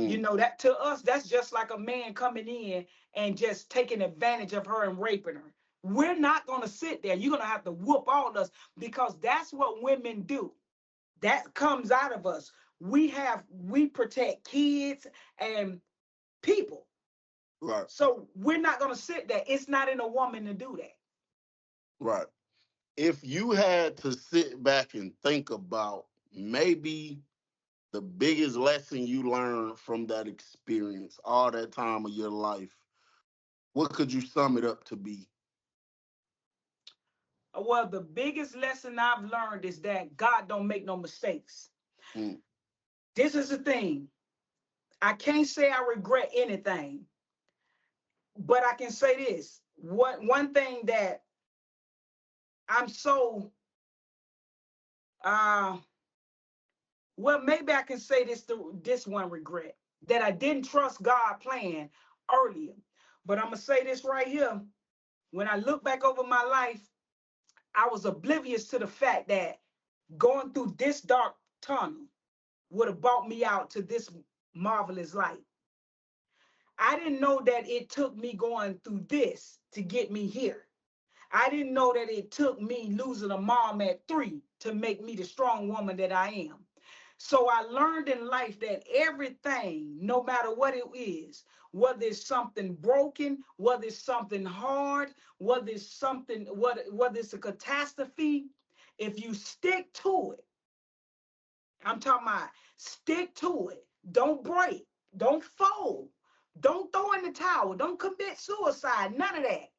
You Mm, know, that to us, that's just like a man coming in and just taking advantage of her and raping her. We're not going to sit there. You're going to have to whoop all us because that's what women do. That comes out of us. We protect kids and people. right, So we're not going to sit there. It's not in a woman to do that. right. If you had to sit back and think about maybe the biggest lesson you learned from that experience, all that time of your life, what could you sum it up to be? Well, the biggest lesson I've learned is that God don't make no mistakes. Mm, This is the thing. I can't say I regret anything, but I can say this. One thing that I'm so uh well, maybe I can say this one regret that I didn't trust God plan earlier. But I'm gonna say this right here. When I look back over my life, I was oblivious to the fact that going through this dark tunnel would have brought me out to this marvelous light. I didn't know that it took me going through this to get me here. I didn't know that it took me losing a mom at 3 to make me the strong woman that I am. So I learned in life that everything, no matter what it is, whether it's something broken, whether it's something hard, whether it's a catastrophe, if you stick to it, I'm talking about stick to it. Don't break. Don't fold. Don't throw in the towel. Don't commit suicide. None of that.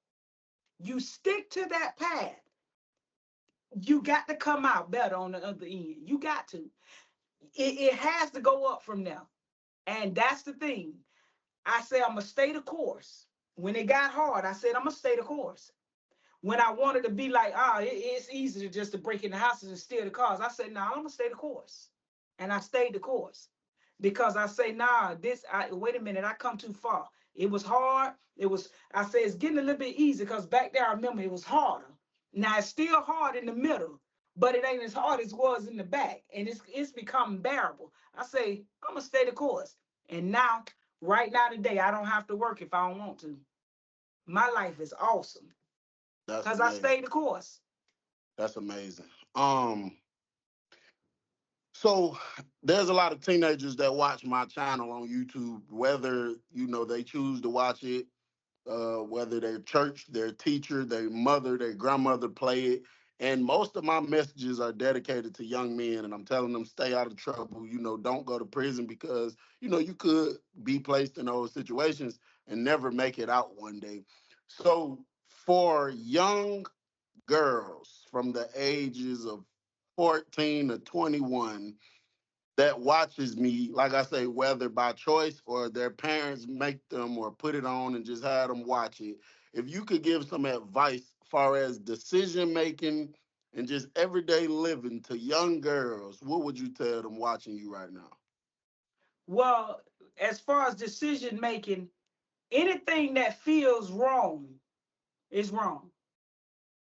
You stick to that path. You got to come out better on the other end. You got to. It has to go up from there. And that's the thing. I say I'm gonna stay the course. When it got hard, I said I'm gonna stay the course. When I wanted to be like, it's easy to just to break in the houses and steal the cars, I said, no, I'm gonna stay the course. And I stayed the course. Because I say, nah, wait a minute, I come too far. It was hard. I say it's getting a little bit easy because back there I remember it was harder. Now it's still hard in the middle, but it ain't as hard as it was in the back. And it's becoming bearable. I say, I'm gonna stay the course. And now, right now today, I don't have to work if I don't want to. My life is awesome that's because I amazing. stayed the course. That's amazing. So there's a lot of teenagers that watch my channel on YouTube, whether they choose to watch it, whether their church, their teacher, their mother, their grandmother play it. And most of my messages are dedicated to young men, and I'm telling them stay out of trouble. Don't go to prison because you could be placed in those situations and never make it out one day. So for young girls from the ages of 14 to 21 that watches me, like I say, whether by choice or their parents make them or put it on and just had them watch it. If you could give some advice far as decision making and just everyday living to young girls, what would you tell them watching you right now? Well, as far as decision making, anything that feels wrong is wrong.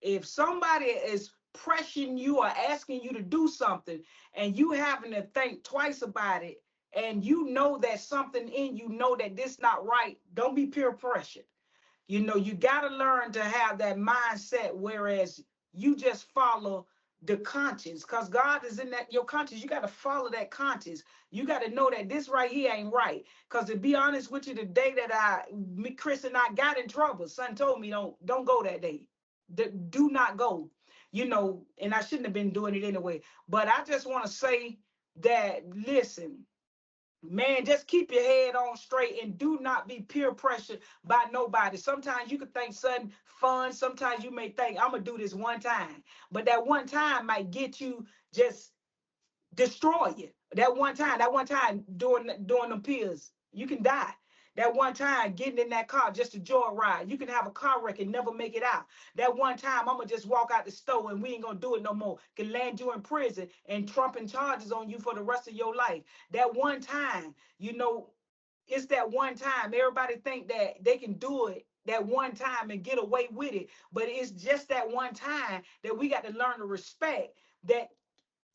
If somebody is pressuring you or asking you to do something and you having to think twice about it and you know that something in you know that this not right, don't be peer pressured. You got to learn to have that mindset, whereas you just follow the conscience, because God is in that your conscience. You got to follow that conscience. You got to know that this right here ain't right. Because to be honest with you, the day that Chris and I got in trouble, son told me don't go that day. Do not go. And I shouldn't have been doing it anyway. But I just want to say that, listen, man, just keep your head on straight and do not be peer pressured by nobody. Sometimes you could think something fun. Sometimes you may think, I'm going to do this one time. But that one time might get you just destroy you. That one time doing them pills, you can die. That one time getting in that car just a joyride, you can have a car wreck and never make it out. That one time I'm gonna just walk out the store and we ain't gonna do it no more. Can land you in prison and trumping charges on you for the rest of your life. That one time, it's that one time. Everybody think that they can do it that one time and get away with it, but it's just that one time that we got to learn to respect that.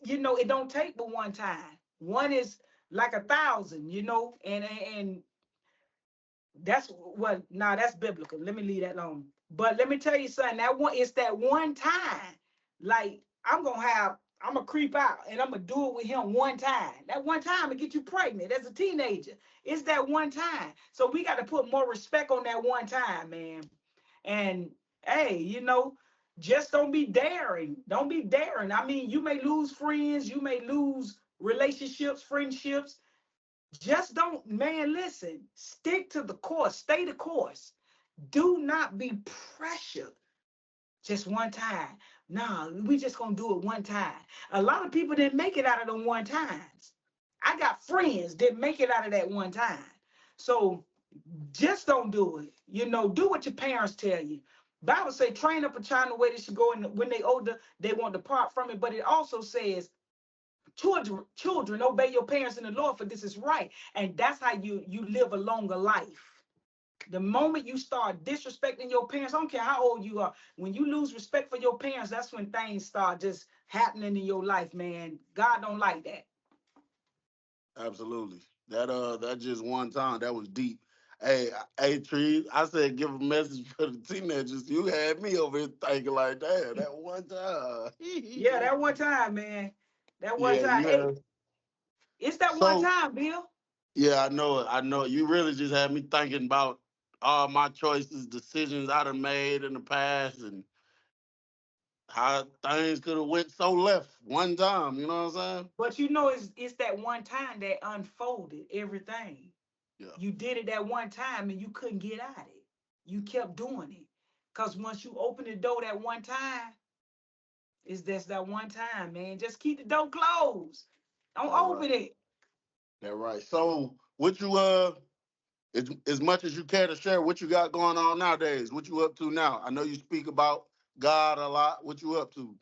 It don't take but one time. One is like 1,000, and that's what. Nah, that's biblical. Let me leave that alone. But let me tell you something. It's that one time. Like I'm gonna creep out and I'm gonna do it with him one time. That one time to get you pregnant as a teenager. It's that one time. So we got to put more respect on that one time, man. And hey, just don't be daring. Don't be daring. I mean, you may lose friends, you may lose relationships, friendships. Just don't, man, listen. Stick to the course. Stay the course. Do not be pressured just one time. Nah, we just gonna do it one time. A lot of people didn't make it out of them one times. I got friends that make it out of that one time. So just don't do it. Do what your parents tell you. Bible say train up a child in the way they should go, and when they older, they won't depart from it. But it also says, children, obey your parents in the Lord, for this is right. And that's how you live a longer life. The moment you start disrespecting your parents, I don't care how old you are, when you lose respect for your parents, that's when things start just happening in your life, man. God don't like that. Absolutely. That just one time. That was deep. Hey, Tree. I said give a message for the teenagers. You had me over here thinking like that one time. Yeah, that one time, man. That one Yeah, time. you Hey, have. it's that one So time, Bill. yeah, I know it. I know it. You really just had me thinking about all my choices, decisions I done made in the past, and how things could have went so left one time. You know what I'm saying? But it's that one time that unfolded everything. Yeah. You did it that one time and you couldn't get out of it. You kept doing it. Cause once you open the door that one time, it's just that one time, man. Just keep the door closed. Don't That right. open it. That right. So what you as much as you care to share, what you got going on nowadays? What you up to now? I know you speak about God a lot. What you up to?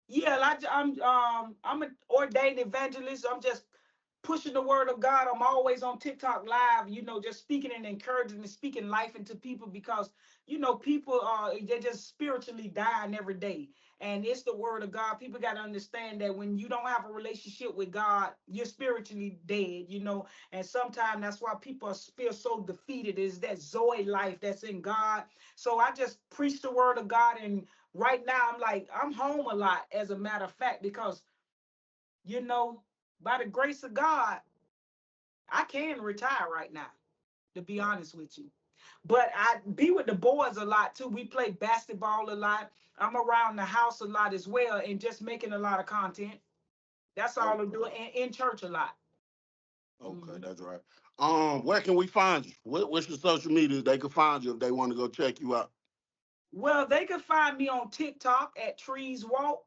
Yeah, I'm an ordained evangelist. I'm just pushing the word of God. I'm always on TikTok live, just speaking and encouraging and speaking life into people, because people are they're just spiritually dying every day. And it's the word of God. People got to understand that when you don't have a relationship with God, you're spiritually dead. And sometimes that's why people feel so defeated, is that Zoe life that's in God. So I just preach the word of God. And right now I'm home a lot, as a matter of fact, because you know by the grace of God, I can retire right now, to be honest with you. But I be with the boys a lot too. We play basketball a lot. I'm around the house a lot as well, and just making a lot of content. That's all I'm Okay. doing. And in church a lot. Okay, Mhm. that's right. Where can we find you? What's your social media they can find you if they want to go check you out? Well, they can find me on TikTok at Treeswalk.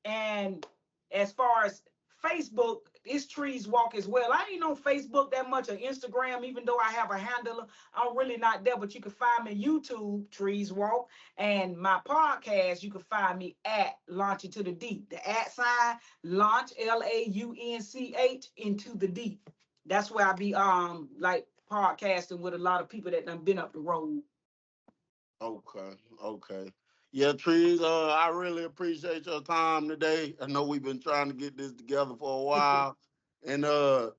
And as far as Facebook, it's Trees Walk as well. I ain't on Facebook that much, or Instagram, even though I have a handle. I'm really not there, but you can find me YouTube, Trees Walk, and my podcast. You can find me at Launch Into the Deep. The at sign Launch, LAUNCH, into the deep. That's where I be like podcasting with a lot of people that done been up the road. Okay, okay. Yeah, Trees, I really appreciate your time today. I know we've been trying to get this together for a while. And the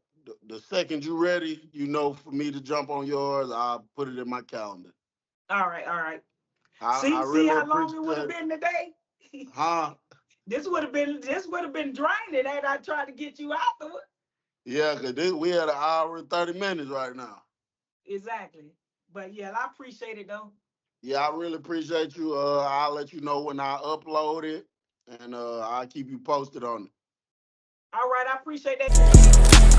second you ready, for me to jump on yours, I'll put it in my calendar. All right, all right. I See really how long it would have appreciate. been today. Huh? This would have been draining had I tried to get you afterward. Yeah, cause we had an hour and 30 minutes right now. Exactly. But yeah, I appreciate it though. Yeah, I really appreciate you. I'll let you know when I upload it, and I'll keep you posted on it. All right, I appreciate that.